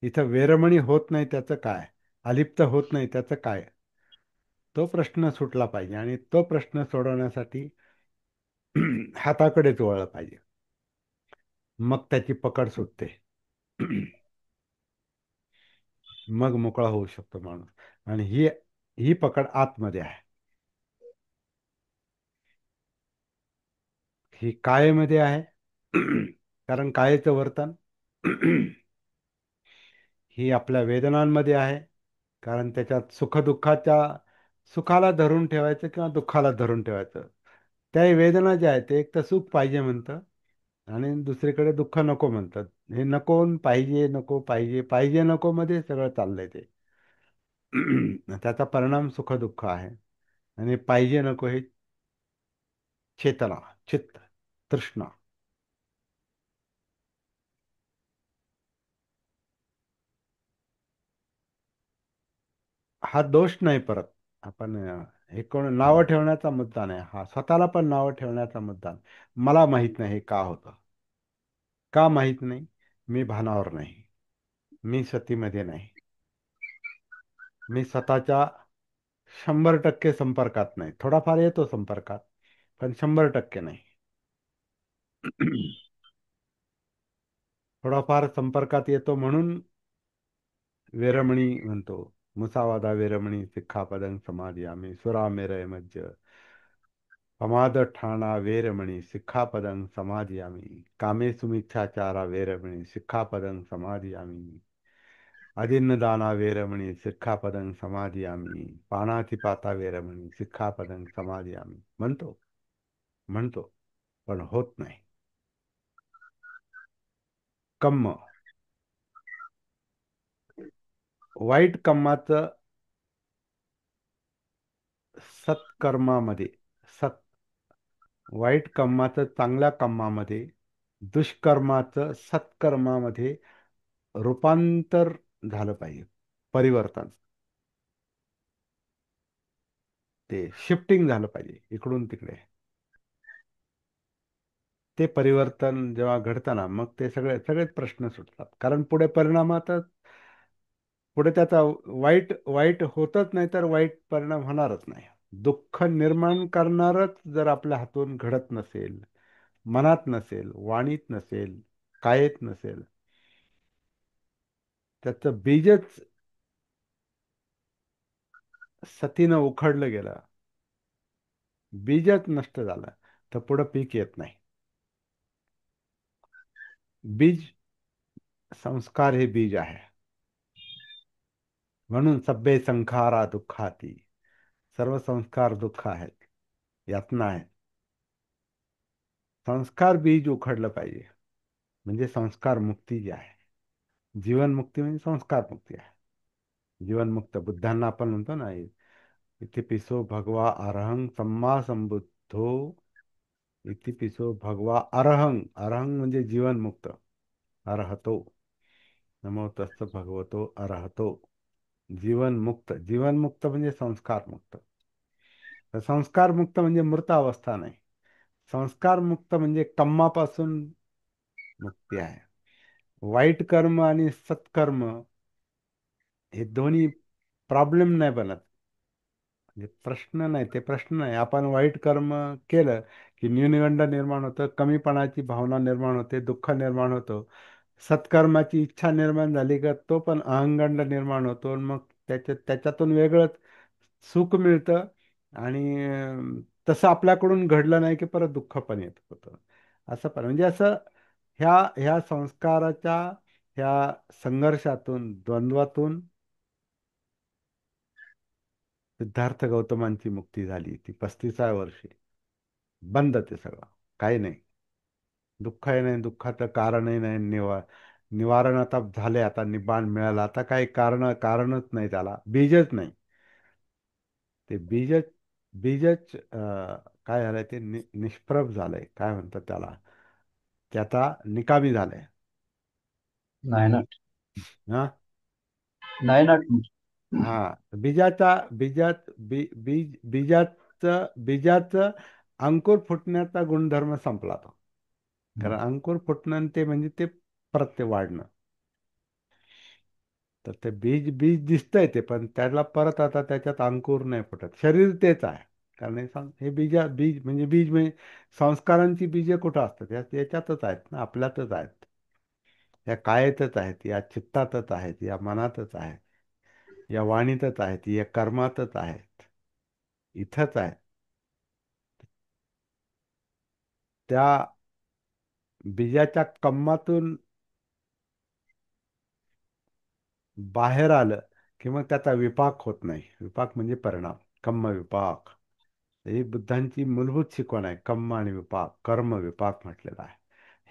इथं वेरमणी होत नाही त्याचं काय? अलिप्त होत नाही त्याचं काय? तो प्रश्न सुटला पाहिजे आणि तो प्रश्न सोडवण्यासाठी हाताकडेच वळलं पाहिजे. मग त्याची पकड सुटते. मग मोकळा होऊ शकतो माणूस. आणि ही ही पकड आतमध्ये आहे. ही कायेमध्ये आहे. कारण कायेचं वर्तन ही आपल्या वेदनांमध्ये आहे. कारण त्याच्यात सुखदुःखाच्या, सुखाला धरून ठेवायचं किंवा दुःखाला धरून ठेवायचं. त्या वेदना ज्या आहेत ते एक तर सुख पाहिजे म्हणतं आणि दुसरीकडे दुःख नको म्हणतात. हे नको न पाहिजे, नको पाहिजे, पाहिजे नको मध्ये सगळं चाललंय ते. त्याचा परिणाम सुखदुःख आहे. आणि पाहिजे नको हे चेतना, चित्त, तृष्णा. हा दोष नाही परत. आपण हे कोण नावं ठेवण्याचा मुद्दा नाही, हा स्वतःला पण नावं ठेवण्याचा मुद्दा नाही. मला माहित नाही हे का होतं. का माहित नाही? मी भानावर नाही. मी सतीमध्ये नाही. मी स्वतःच्या 100% संपर्कात नाही. थोडाफार येतो संपर्कात, पण 100% नाही. थोडाफार संपर्कात येतो म्हणून वेरमणी म्हणतो. मुसावादा वेरमणी सिक्खापदं समादियामि सुरामेरय मज्ज प्रमादठाणा वेरमणी सिक्खापदं समादियामि कामेषु मिथ्याचारा वेरमणी सिक्खापदं समादियामि अदिन्नदाना वेरमणी सिक्खापदं समादियामि पानातिपाता वेरमणी सिक्खापदं समादियामि म्हणतो. म्हणतो, पण होत नाही. कम्म, वाईट कर्माचं सत्कर्मामध्ये, सत वाईट कर्माचं चांगल्या कर्मामध्ये, दुष्कर्माचं सत्कर्मामध्ये रूपांतर झालं पाहिजे. परिवर्तन, ते शिफ्टिंग झालं पाहिजे इकडून तिकडे. ते परिवर्तन जेव्हा घडतं ना, मग ते सगळेच प्रश्न सुटतात. कारण पुढे परिणामातच, पुढे त्याचा वाईट वाईट होतच नाही तर वाईट परिणाम होणारच नाही. दुःख निर्माण करणारच जर आपल्या हातून घडत नसेल, मनात नसेल, वाणीत नसेल, कायेत नसेल, त्याचं बीजच सतीनं उखडलं गेलं, बीजच नष्ट झालं, तर पुढं पीक येत नाही. बीज, संस्कार हे बीज आहे. म्हणून सभ्ये संखारा दुःखाती, सर्व संस्कार दुःख आहेत, यातना आहेत. संस्कार बीज उखडलं पाहिजे. म्हणजे संस्कार मुक्ती जी आहे, जीवनमुक्ती म्हणजे संस्कार मुक्ती आहे. जीवनमुक्त बुद्धांना आपण म्हणतो ना, इथे पिसो भगवा अरहंग सम्मा संबुद्धो, इथे पिसो भगवा अरहंग, अरहंग म्हणजे जीवनमुक्त, अरहतो, नमो तस् भगवतो अरहतो. जीवनमुक्त, जीवनमुक्त म्हणजे संस्कार मुक्त. तर संस्कार मुक्त म्हणजे मृत अवस्था नाही. संस्कार मुक्त म्हणजे कर्मापासून मुक्ती आहे. वाईट कर्म आणि सत्कर्म हे दोन्ही प्रॉब्लेम नाही बनत. म्हणजे प्रश्न नाही, ते प्रश्न नाही. आपण वाईट कर्म केलं की न्यूनगंड निर्माण होतं, कमीपणाची भावना निर्माण होते, दुःख निर्माण होतं. सत्कर्माची इच्छा निर्माण झाली का तो पण अहंगंड निर्माण होतो आणि मग त्याच्यातून वेगळंच सुख मिळतं. आणि तसं आपल्याकडून घडलं नाही की परत दुःख पण येत होतं. असं पण म्हणजे असं ह्या ह्या संस्काराच्या ह्या संघर्षातून, द्वंद्वातून सिद्धार्थ गौतमांची मुक्ती झाली. ती 35व्या वर्षी. बंद ते सगळं, काही नाही. दुःखही नाही, दुःखाचं कारणही नाही, निवारण आता झाले, आता निब्बाण मिळालं. आता काही कारणच नाही, त्याला बीजच नाही. ते बीजच काय झालंय ते निष्प्रभ झालंय, काय म्हणतात त्याला, ते आता निकामी झालंय. नायनाट. हा. नायनाट. हा. बीजाचा बीजात बी, बीज बीजाचं बीजाचं अंकुर फुटण्याचा गुणधर्म संपला तो. हम्म. कारण अंकुर फुटणं आणि ते म्हणजे ते परत ते वाढणं. तर ते बीज बीज दिसतंय ते, पण त्याला परत आता त्याच्यात अंकुर नाही फुटत. शरीर तेच आहे. कारण हे बीज म्हणजे संस्कारांची बीजे कुठं असतात? याच्यातच आहेत ना, आपल्यातच आहेत. या कायेतच आहेत, या चित्तातच आहेत, या मनातच आहेत, या वाणीतच आहेत, या कर्मातच आहेत. इथंच आहे. त्या बीजाच्या कम्मातून बाहेर आलं की मग त्याचा विपाक होत नाही. विपाक म्हणजे परिणाम. कम्म विपाक ही बुद्धांची मूलभूत शिकवण आहे. कम्म आणि विपाक, कर्म विपाक म्हटलेलं आहे.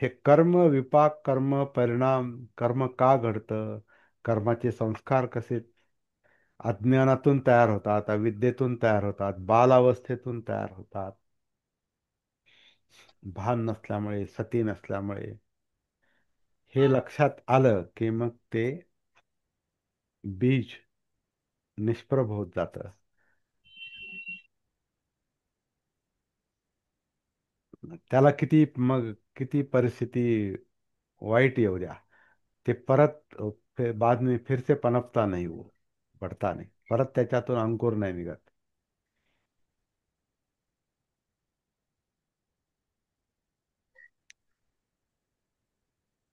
हे कर्म विपाक, कर्म परिणाम, कर्म का घडतं, कर्माचे संस्कार कसे अज्ञानातून तयार होतात, अविद्येतून तयार होतात, बालावस्थेतून तयार होतात, भान नसल्यामुळे, सती नसल्यामुळे. हे लक्षात आलं की मग ते बीज निष्प्रभ होत जातं. त्याला किती परिस्थिती वाईट येऊ द्या, ते परत बाद में फिर से पनपता नहीं, वो बढ़ता नहीं, परत त्याच्यातून अंकुर नाही निघत.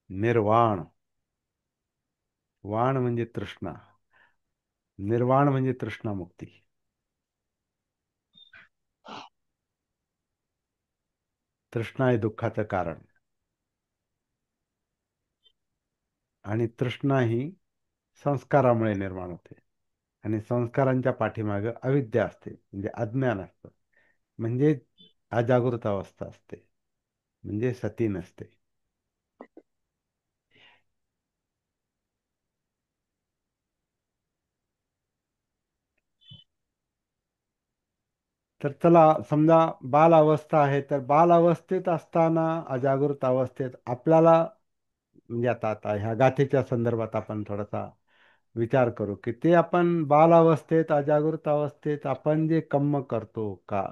निर्वाण. वाण म्हणजे तृष्णा. निर्वाण म्हणजे तृष्णामुक्ती. तृष्णा हे दुःखाचं कारण. आणि तृष्णा ही संस्कारामुळे निर्माण होते. आणि संस्कारांच्या पाठीमागे अविद्या असते, म्हणजे अज्ञान असतं. म्हणजे अजागृत अवस्था असते, म्हणजे सती नसते. तर चला, समजा बाल अवस्था आहे, तर बाल अवस्थेत असताना अजागृत अवस्थेत आपल्याला, म्हणजे आता आता ह्या गाथेच्या संदर्भात आपण थोडासा विचार करू की ते आपण बाल अवस्थेत, अजागृत अवस्थेत आपण जे कर्म करतो का,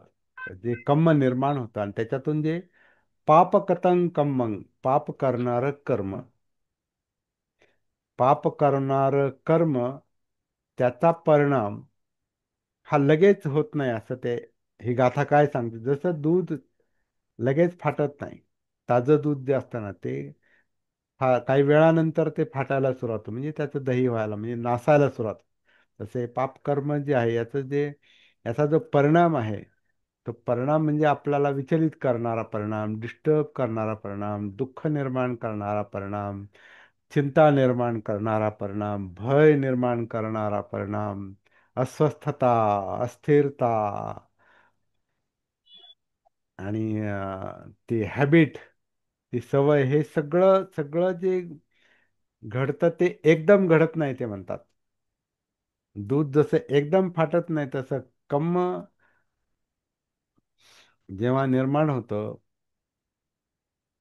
जे कर्म निर्माण होतं आणि त्याच्यातून जे पापकतं कर्म, पाप करणारं कर्म, पाप करणारं कर्म, त्याचा परिणाम हा लगेच होत नाही असं ते, ही गाथा काय सांगते. जसं दूध लगेच फाटत नाही. ताजं दूध जे असतं ना ते काही वेळानंतर ते फाटायला सुरुवात होतं, म्हणजे त्याचं दही व्हायला, म्हणजे नासायला सुरुवात होते. तसे पापकर्म जे आहे याचा जो परिणाम आहे, तो परिणाम म्हणजे आपल्याला विचलित करणारा परिणाम, डिस्टर्ब करणारा परिणाम, दुःख निर्माण करणारा परिणाम, चिंता निर्माण करणारा परिणाम, भय निर्माण करणारा परिणाम, अस्वस्थता, अस्थिरता, आणि ती हॅबिट, ती सवय, हे सगळं सगळं जे घडतं ते एकदम घडत नाही. ते म्हणतात दूध जसं एकदम फाटत नाही, तसं कम्म जेव्हा निर्माण होतं,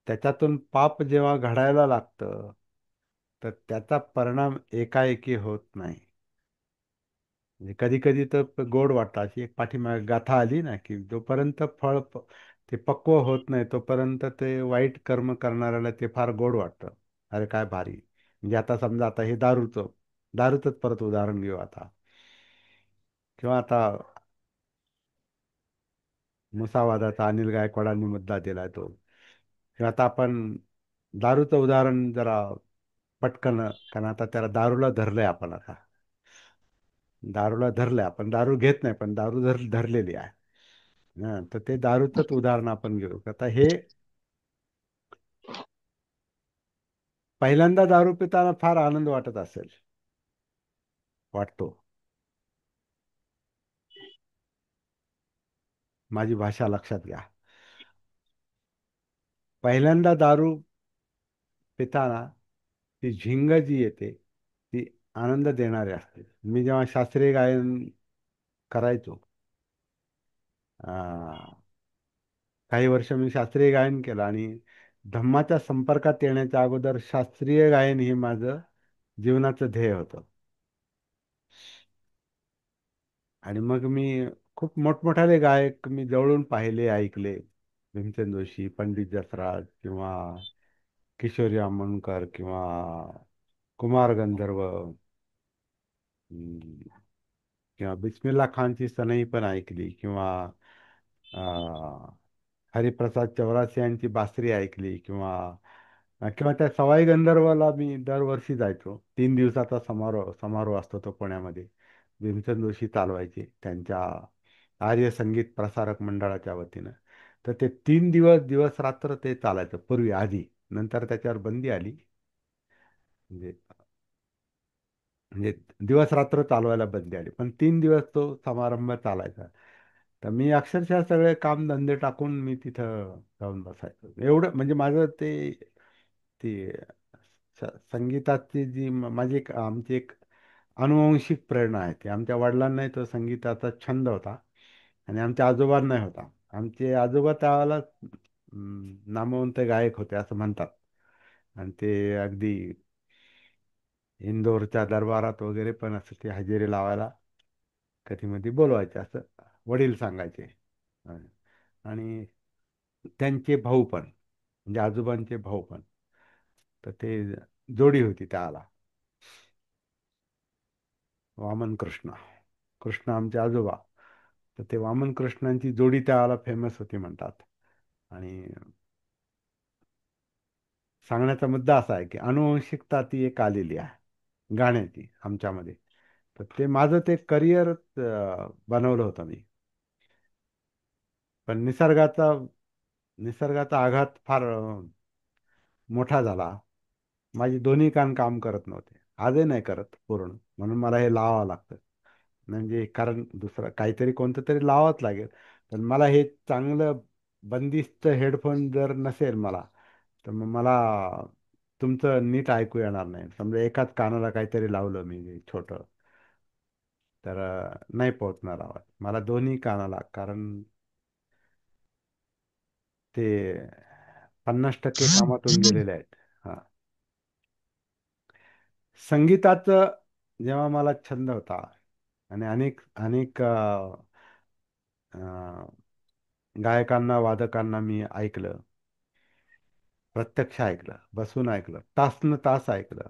त्याच्यातून पाप जेव्हा घडायला लागतं, तर त्याचा परिणाम एकाएकी होत नाही. म्हणजे कधी कधी तर गोड वाटतं. अशी एक पाठीमागे गाथा आली ना, की जोपर्यंत ते पक्व होत नाही तोपर्यंत ते वाईट कर्म करणाऱ्याला ते फार गोड वाटतं. अरे काय भारी. म्हणजे आता समजा, आता हे दारूचंच परत उदाहरण घेऊ आता. किंवा आता मुसावादाचा अनिल गायकवाडांनी मुद्दा दिलाय तो. किंवा आता आपण दारूचं उदाहरण जरा पटकन, कारण आता त्याला दारूला धरलंय आपण आता. दारूला धरलंय आपण, दारू घेत नाही पण दारू धरलेली आहे. तर ते दारूचंच उदाहरण आपण घेऊ. आता हे पहिल्यांदा दारू पिताना फार आनंद वाटत असेल, वाटतो. माझी भाषा लक्षात घ्या. पहिल्यांदा दारू पिताना ती झिंग जी येते ती आनंद देणारी असते. मी जेव्हा शास्त्रीय गायन करायचो, अं, काही वर्ष मी शास्त्रीय गायन केलं, आणि धम्माच्या संपर्कात येण्याच्या अगोदर शास्त्रीय गायन हे माझं जीवनाचं ध्येय होतं. आणि मग मी खूप मोठमोठाले गायक मी जवळून पाहिले, ऐकले. भीमसेन जोशी, पंडित जसराज, किंवा किशोरी आमोणकर, किंवा कुमार गंधर्व, हम्म, किंवा बिस्मिल्ला खानची सनई पण ऐकली, किंवा हरिप्रसाद चौरासिया यांची बासरी ऐकली, किंवा त्या सवाई गंधर्वाला मी दरवर्षी जायचो. 3 दिवसाचा समारोह समारोह असतो तो पुण्यामध्ये. भीमसेन जोशी चालवायचे त्यांच्या आर्य संगीत प्रसारक मंडळाच्या वतीनं. तर ते 3 दिवस, दिवस रात्र ते चालायचं पूर्वी, आधी. नंतर त्याच्यावर बंदी आली. म्हणजे म्हणजे दिवस रात्र चालवायला बंदी आली, पण 3 दिवस तो समारंभ चालायचा. तर मी अक्षरशः सगळे काम धंदे टाकून मी तिथं जाऊन बसायचो. एवढं म्हणजे माझं ते ती संगीताची जी माझी आमची एक अनुवांशिक प्रेरणा आहे. ती आमच्या वडिलांनाही तो संगीताचा छंद होता, आणि आमच्या आजोबांनाही होता. आमचे आजोबा त्यावेळेला नामवंत गायक होते असं म्हणतात. आणि ते अगदी इंदोरच्या दरबारात वगैरे पण असं ते हजेरी लावायला कधी मधी बोलवायचे, असं वडील सांगायचे. हा. आणि त्यांचे भाऊ पण, म्हणजे आजोबांचे भाऊ पण. तर ते जोडी होती त्याला, वामन कृष्ण. कृष्ण आमचे आजोबा. तर ते वामन कृष्णांची जोडी त्याला फेमस होती म्हणतात. आणि सांगण्याचा मुद्दा असा आहे की अनुवंशिकता ती एक आलेली आहे गाण्याची आमच्यामध्ये. तर ते माझं ते करिअर बनवलं होतं मी. पण निसर्गाचा आघात फार मोठा झाला. माझी दोन्ही कान काम करत नव्हते, आजही नाही करत पूर्ण, म्हणून मला हे लावावं लागतं. म्हणजे कारण दुसरं काहीतरी कोणतं तरी लावावंच लागेल. पण मला हे चांगलं बंदिस्त हेडफोन जर नसेल मला, तर मग मला तुमचं नीट ऐकू येणार नाही. समजा एकाच कानाला काहीतरी लावलं मी छोटं, तर नाही पोहोचणार आवाज मला दोन्ही कानाला. कारण ते 50% कामातून गेलेले आहेत. हा. संगीताचं जेव्हा मला छंद होता, आणि अनेक अनेक गायकांना, वादकांना मी ऐकलं, प्रत्यक्ष ऐकलं, बसून ऐकलं, तासन तास ऐकलं.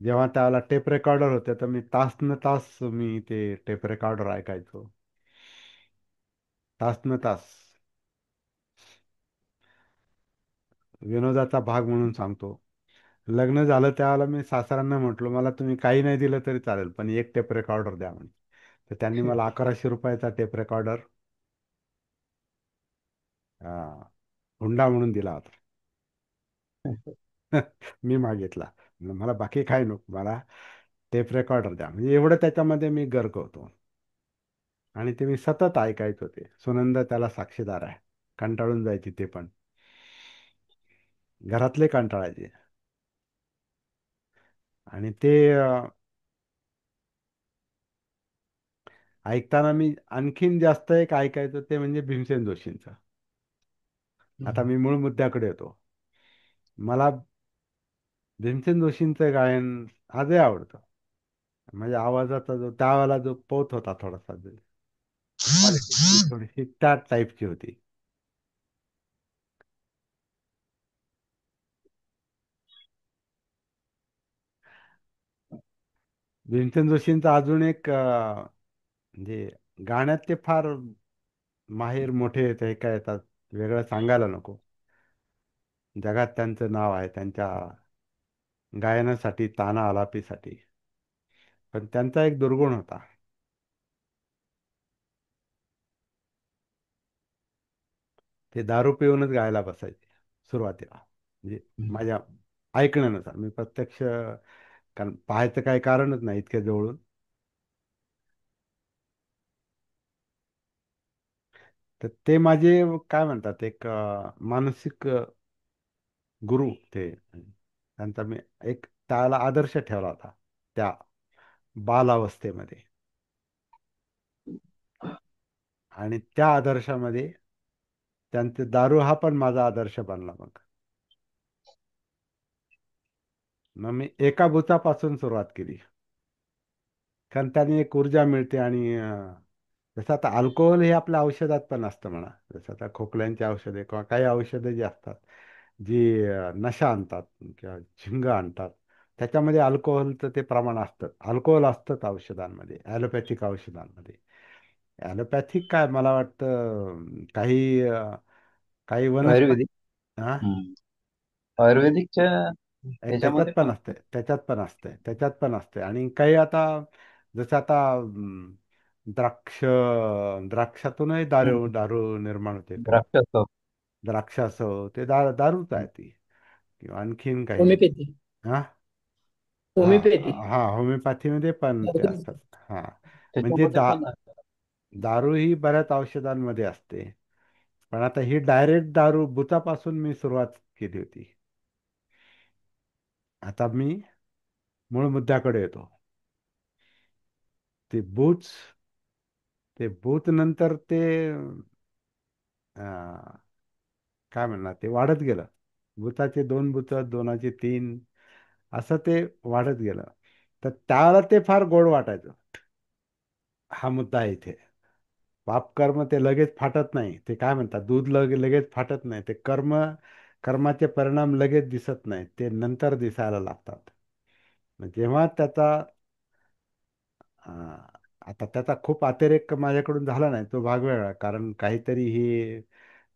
जेव्हा त्याला टेप रेकॉर्डर होते, तर मी तासन तास मी ते टेप रेकॉर्डर ऐकायचो. तासन तास. विनोदाचा भाग म्हणून सांगतो. लग्न झालं त्यावेळेला मी सासऱ्यांना म्हटलो, मला तुम्ही काही नाही दिलं तरी चालेल, पण एक टेप रेकॉर्डर द्या म्हणे. तर त्यांनी मला 1100 रुपयाचा टेप रेकॉर्डर हुंडा म्हणून दिला होता. मी मागितला. म्हणलं, मला बाकी काय नको, मला टेप रेकॉर्डर द्या. म्हणजे एवढं त्याच्यामध्ये मी गर्क होतो. आणि ते मी सतत ऐकायचो. ते सुनंदा त्याला साक्षीदार आहे. कंटाळून जायची ते पण, घरातले कंटाळायचे. आणि ते ऐकताना मी आणखीन जास्त एक ऐकायचो, ते म्हणजे भीमसेन जोशींचं. आता मी मूळ मुद्द्याकडे येतो. मला भीमसेन जोशींचं गायन आजही आवडतं. म्हणजे आवाजाचा जो त्यावेळेला जो पोत होता, थोडासा क्वालिटी ती थोडीशी त्या टाईपची होती. भीमसेन जोशींचा अजून एक म्हणजे गाण्यात ते फार माहेर मोठे ते काय येतात, वेगळं सांगायला नको. जगात त्यांचं नाव आहे त्यांच्या गायनासाठी, ताना आलापीसाठी. पण त्यांचा एक दुर्गुण होता. ते दारू पिऊनच गायला बसायचे सुरुवातीला. म्हणजे माझ्या ऐकण्यानुसार, मी प्रत्यक्ष, कारण पाहायचं काही कारणच नाही इतक्या जवळून. तर ते माझे काय म्हणतात, एक मानसिक गुरु ते. त्यांचा मी एक त्याला आदर्श ठेवला होता त्या बालावस्थेमध्ये. आणि त्या आदर्शामध्ये त्यांचे दारू हा पण माझा आदर्श बनला मग. मग मी एका बुचापासून सुरुवात केली. कारण त्याने एक ऊर्जा मिळते. आणि जसं आता अल्कोहोल हे आपल्या औषधात पण असतं म्हणा. जसं आता खोकल्यांची औषधे किंवा काही औषधं जी असतात, जी नशा आणतात किंवा झिंग आणतात, त्याच्यामध्ये अल्कोहोलचं ते प्रमाण असतं. अल्कोहोल असतंच औषधांमध्ये, ॲलोपॅथिक औषधांमध्ये. ॲलोपॅथिक काय मला वाटतं काही वनस्पती. आयुर्वेदिक. हा, हम्म. आयुर्वेदिकच्या त्याच्यात ह्याच्यामध्ये पण पण असते, त्याच्यात पण असते, त्याच्यात पण असते. आणि काही आता जसं आता द्राक्ष द्राक्षातूनही दारू हम्म. दारू निर्माण होते काही. द्राक्षाचं. द्राक्षासह ते दारूच आहे ती, किंवा आणखीन काही. होमिओपॅथी. हा, हा, होमिओपॅथी. हा, होमिओपॅथीमध्ये पण ते असतात. हा, म्हणजे त्याच्यामध्ये पण आहे. दारू ही बऱ्याच औषधांमध्ये असते. पण आता ही डायरेक्ट दारू बुचापासून मी सुरुवात केली होती. आता मी मूळ मुद्द्याकडे येतो. ते बूच ते बूथ नंतर ते अं, काय म्हणणार, ते वाढत गेलं. बुथाचे दोन बुथ, दोनाचे तीन, असं ते वाढत गेलं. तर त्याला ते फार गोड वाटायचं. हा मुद्दा आहे इथे. पाप कर्म ते लगेच फाटत नाही. ते काय म्हणतात, दूध लगेच फाटत नाही. ते कर्माचे परिणाम लगेच दिसत नाही, ते नंतर दिसायला लागतात. मग जेव्हा त्याचा अं, आता त्याचा खूप अतिरेक माझ्याकडून झाला नाही, तो भाग वेगळा. कारण काहीतरी ही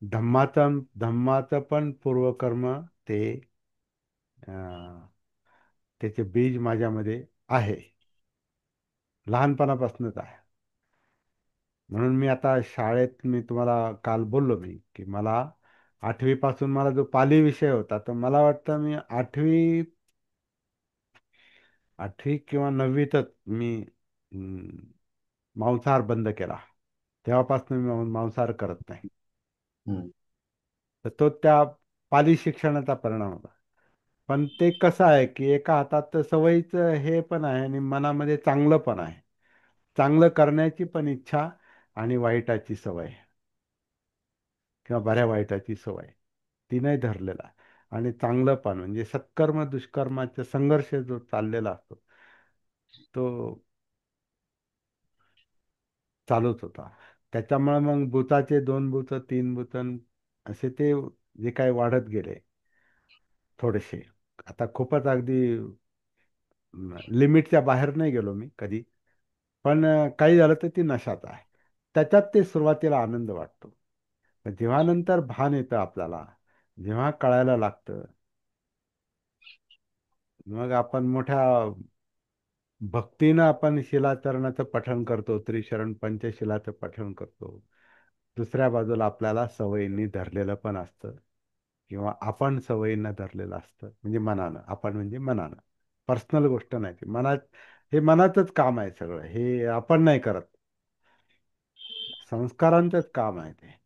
धम्माचं पण पूर्वकर्म, ते अं, त्याचे बीज माझ्यामध्ये आहे, लहानपणापासूनच आहे. म्हणून मी आता शाळेत, मी तुम्हाला काल बोललो मी, की मला 8वी पासून मला जो पाली विषय होता, तर मला वाटतं मी 8वी किंवा 9वीतच मी मांसाहार बंद केला. तेव्हापासून मी मांसाहार करत नाही. हम्म. तर तो त्या पाली शिक्षणाचा परिणाम होता. पण ते कसं आहे, की एका हातात तर सवयीचं हे पण आहे आणि मनामध्ये चांगलं पण आहे. चांगलं करण्याची पण इच्छा आणि वाईटाची सवय किंवा बऱ्या वाईटाची सवय, ती नाही धरलेला. आणि चांगलं पण म्हणजे सत्कर्म दुष्कर्माचा संघर्ष जो चाललेला असतो, तो चालूच होता. त्याच्यामुळे मग भूताचे दोन भूत, तीन भूत, असे ते जे काही वाढत गेले थोडेसे. आता खूपच अगदी लिमिटच्या बाहेर नाही गेलो मी कधी. पण काही झालं तर ती नशाच आहे. त्याच्यात ते सुरुवातीला आनंद वाटतो. पण जेव्हा नंतर भान येतं आपल्याला, जेव्हा कळायला लागतं, मग आपण मोठ्या भक्तीनं आपण शिलाचरणाचं पठण करतो, त्रिशरण पंचशिलाचं पठण करतो. दुसऱ्या बाजूला आपल्याला सवयींनी धरलेलं पण असतं, किंवा आपण सवयींना धरलेलं असतं. म्हणजे मनानं, आपण म्हणजे मनानं. पर्सनल गोष्ट नाही ती. हे मनाचंच काम आहे सगळं, हे आपण नाही करत. संस्कारांचंच काम आहे ते.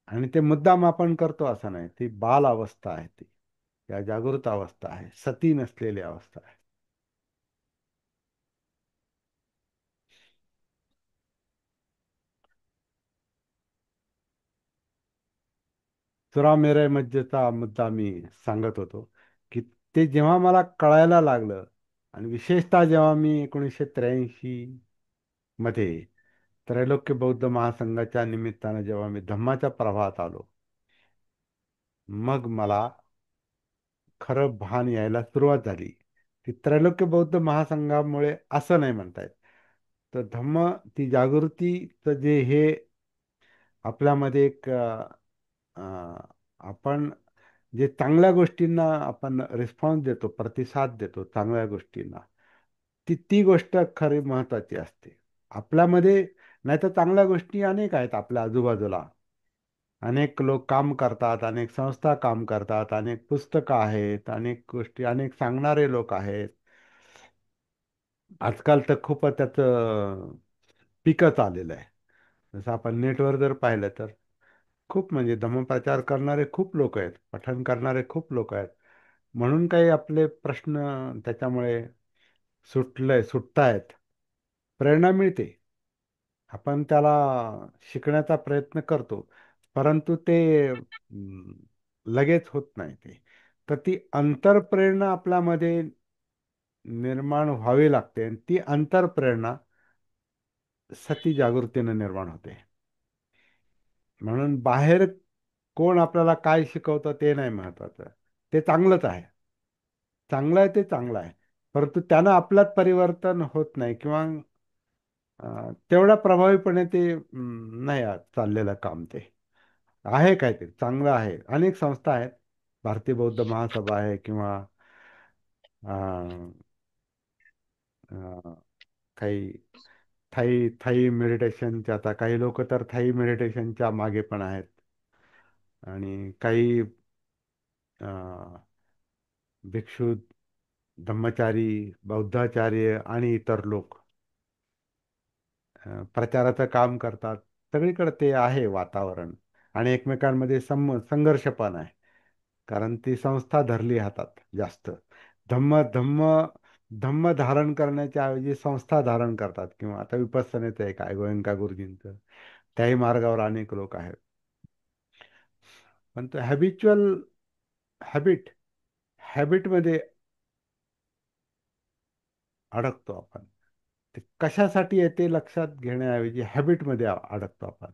आणि ते मुद्दाम आपण करतो असं नाही. ती बाल अवस्था आहे ती, या जागृत अवस्था आहे, सती नसलेली अवस्था आहे. चुरा मेरे मज्जेचा मुद्दा मी सांगत होतो, की ते जेव्हा मला कळायला लागलं, आणि विशेषतः जेव्हा मी 1983 मध्ये त्रैलोक्य बौद्ध महासंघाच्या निमित्तानं जेव्हा मी धम्माच्या प्रवाहात आलो, मग मला खरं भान यायला सुरुवात झाली. ती त्रैलोक्य बौद्ध महासंघामुळे असं नाही म्हणतायत. तर धम्म, ती जागृतीचं जे हे आपल्यामध्ये एक अ, आपण जे चांगल्या गोष्टींना आपण रिस्पॉन्स देतो, प्रतिसाद देतो चांगल्या गोष्टींना, ती गोष्ट खरी महत्वाची असते आपल्यामध्ये. नाही तर चांगल्या गोष्टी अनेक आहेत आपल्या आजूबाजूला. अनेक लोक काम करतात, अनेक संस्था काम करतात, अनेक पुस्तकं आहेत, अनेक गोष्टी, अनेक सांगणारे लोक आहेत. आजकाल तर खूप त्याचं पिकच आलेलं आहे. जसं आपण नेटवर जर पाहिलं तर खूप, म्हणजे धम्मप्रचार करणारे खूप लोक आहेत, पठण करणारे खूप लोक आहेत. म्हणून काही आपले प्रश्न त्याच्यामुळे सुटतायत. प्रेरणा मिळते, आपण त्याला शिकण्याचा प्रयत्न करतो. परंतु ते लगेच होत नाही ते. तर ती अंतरप्रेरणा आपल्यामध्ये निर्माण व्हावी लागते, आणि ती अंतरप्रेरणा सती जागृतीनं निर्माण होते. म्हणून बाहेर कोण आपल्याला काय शिकवतं ते नाही महत्वाचं. ते चांगलंच आहे. चांगलं आहे ते चांगलं आहे. परंतु त्यानं आपल्यात परिवर्तन होत नाही, किंवा तेवढ्या प्रभावीपणे ते नाही चाललेलं काम ते. आहे काय ते चांगलं आहे. अनेक संस्था आहेत. भारतीय बौद्ध महासभा आहे, किंवा अं, अं, काही थाई थाई मेडिटेशनचे, आता काही लोक तर थाई मेडिटेशनच्या मागे पण आहेत. आणि काही भिक्षू, धम्मचारी, बौद्धाचार्य आणि इतर लोक प्रचाराचं काम करतात. सगळीकडे ते आहे वातावरण. आणि एकमेकांमध्ये संघर्ष पण आहे. कारण ती संस्था धरली हातात जास्त. धम्म धम्म धम्म धारण करण्याच्या ऐवजी संस्था धारण करतात. किंवा आता विपස්සनेचं एक आहे गोयंका गुरुजींचं. त्याही मार्गावर अनेक लोक आहेत. पण तो हॅबिट हॅबिटमध्ये अडकतो आपण. ते कशासाठी येते लक्षात घेण्याऐवजी हॅबिटमध्ये अडकतो आपण.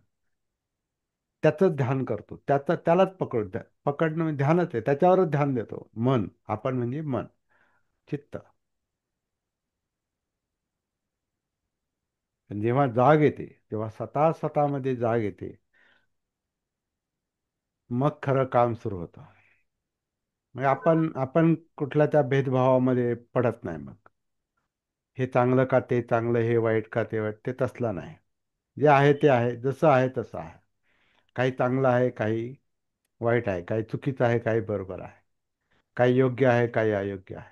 त्याचंच ध्यान करतो. त्यालाच पकडणं म्हणजे ध्यानच आहे. त्याच्यावरच ध्यान देतो. मन, आपण म्हणजे मन, चित्त. पण जेव्हा जाग येते, जेव्हा स्वतः स्वतःमध्ये जाग येते, मग खरं काम सुरू होतं. म्हणजे आपण कुठल्या त्या भेदभावामध्ये पडत नाही मग. हे चांगलं का ते चांगलं, हे वाईट का ते वाईट, ते तसलं नाही. जे आहे ते आहे, जसं आहे तसं आहे. काही चांगलं आहे, काही वाईट आहे, काही चुकीचं आहे, काही बरोबर आहे, काही योग्य आहे, काही अयोग्य आहे.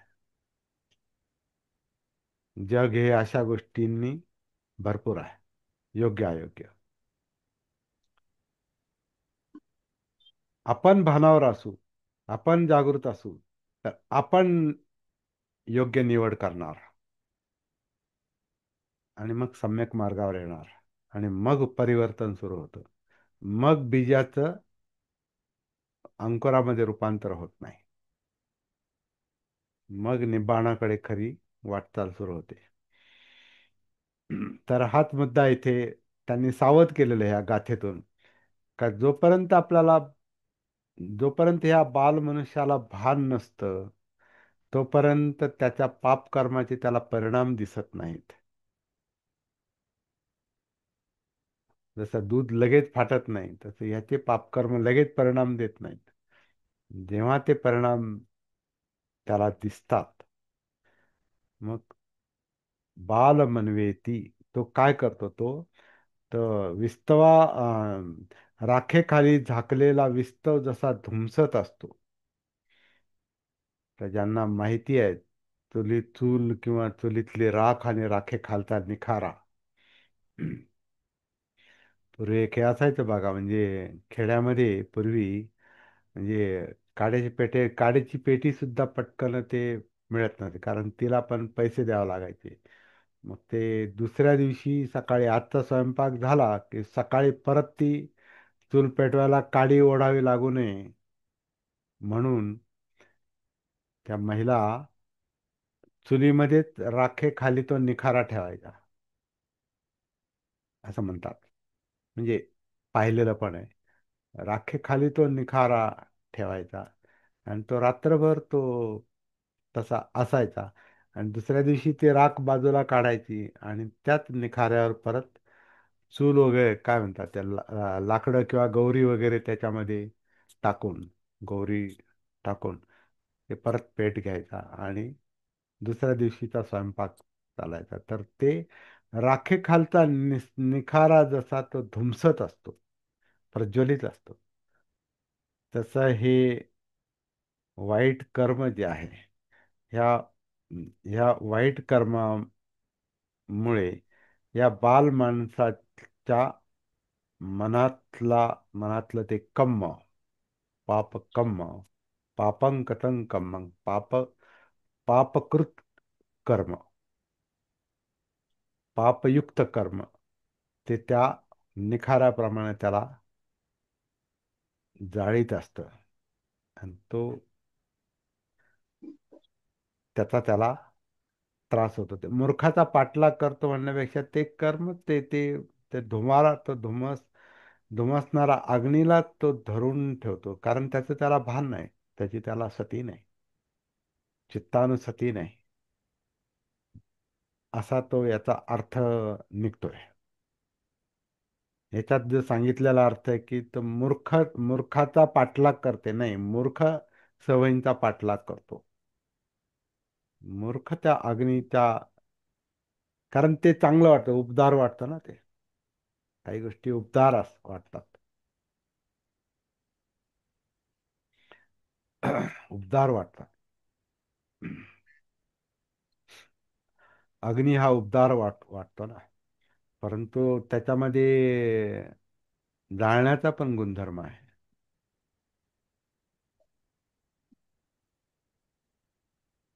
जग हे अशा गोष्टींनी भरपूर आहे, योग्य अयोग्य. आपण भानावर असू, आपण जागृत असू, तर आपण योग्य निवड करणार, आणि मग सम्यक मार्गावर येणार. आणि मग परिवर्तन सुरू होतं. मग बीजाचं अंकुरामध्ये रूपांतर होत नाही. मग निब्बाणाकडे खरी वाटचाल सुरू होते. तर हाच मुद्दा इथे त्यांनी सावध केलेला आहे या गाथेतून. का जोपर्यंत ह्या बाल मनुष्याला भान नसतं, तोपर्यंत त्याच्या पाप कर्माचे त्याला परिणाम दिसत नाहीत. जसं दूध लगेच फाटत नाही, तसं ह्याचे पापकर्म लगेच परिणाम देत नाहीत. जेव्हा ते परिणाम त्याला दिसतात, मग बाल मनवेती, तो काय करतो तो, तर राखेखाली झाकलेला विस्तव जसा धुमसत असतो. तर ज्यांना माहिती आहे, चूल किंवा चुलीतली राख आणि राखेखालचा निखारा. पूर्वी एक हे असायचं बघा, म्हणजे खेड्यामध्ये पूर्वी, म्हणजे काड्याची पेटी सुद्धा पटकन ते मिळत नव्हते, कारण तिला पण पैसे द्यावे लागायचे. मग ते दुसऱ्या दिवशी सकाळी, आजचा स्वयंपाक झाला की सकाळी परत ती चूल पेटवायला काडी ओढावी लागू नये म्हणून त्या महिला चुलीमध्येच राखेखाली तो निखारा ठेवायचा, असं म्हणतात. म्हणजे पाहिलेलं पण आहे. राखेखाली तो निखारा ठेवायचा, आणि तो रात्रभर तो तसा असायचा. आणि दुसऱ्या दिवशी ती राख बाजूला काढायची, आणि त्याच निखाऱ्यावर परत चूल वगैरे काय म्हणतात त्या लाकडं किंवा गौरी वगैरे त्याच्यामध्ये टाकून, गौरी टाकून ते परत पेट घ्यायचा, आणि दुसऱ्या दिवशीचा स्वयंपाक चालायचा. तर ते राखेखालचा निखारा जसा तो धुमसत असतो, प्रज्वलित असतो, तसं हे वाईट कर्म जे आहे, ह्या ह्या वाईट कर्मामुळे या बाल माणसाच्या मनातलं ते पाप कम्म, पापं कथं कम्मं, पापकृत कर्म, पापयुक्त कर्म, ते त्या निखाऱ्याप्रमाणे त्याला जाळीत असतं. आणि तो त्याला त्रास होतो. ते मूर्खाचा पाठलाग करतो म्हणण्यापेक्षा ते कर्म ते ते ते धुमारा तो धुमसणारा अग्नीला तो धरून ठेवतो, कारण त्याचं त्याला भान नाही, त्याची त्याला सती नाही, चित्तानुसती नाही, असा तो याचा अर्थ निघतोय. याच्यात जो सांगितलेला अर्थ आहे की तो मूर्खाचा पाठलाग करते नाही, मूर्ख सवयींचा पाठलाग करतो. मूर्ख त्या अग्नीच्या, कारण ते चांगलं वाटतं, उबदार वाटतं ना ते, काही गोष्टी उबदार वाटतात. उबदार वाटतात. अग्नी हा उबदार वाटतो ना, परंतु त्याच्यामध्ये जाळण्याचा पण गुणधर्म आहे.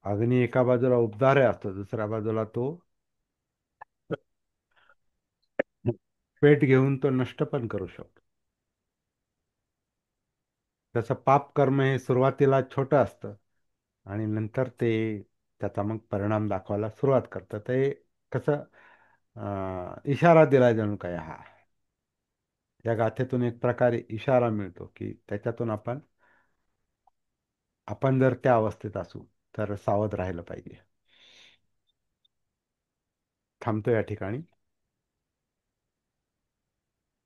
अग्नी एका बाजूला उबदार असतो, दुसऱ्या बाजूला तो पेट घेऊन तो नष्ट पण करू शकतो. तसं पाप कर्म हे सुरुवातीला छोटं असतं आणि नंतर ते त्याचा मग परिणाम दाखवायला सुरुवात करतं. ते कसं इशारा दिला जणू काय हा, या गाथेतून एक प्रकारे इशारा मिळतो की त्याच्यातून आपण जर त्या अवस्थेत असू तर सावध राहिलं पाहिजे. थांबतो या ठिकाणी.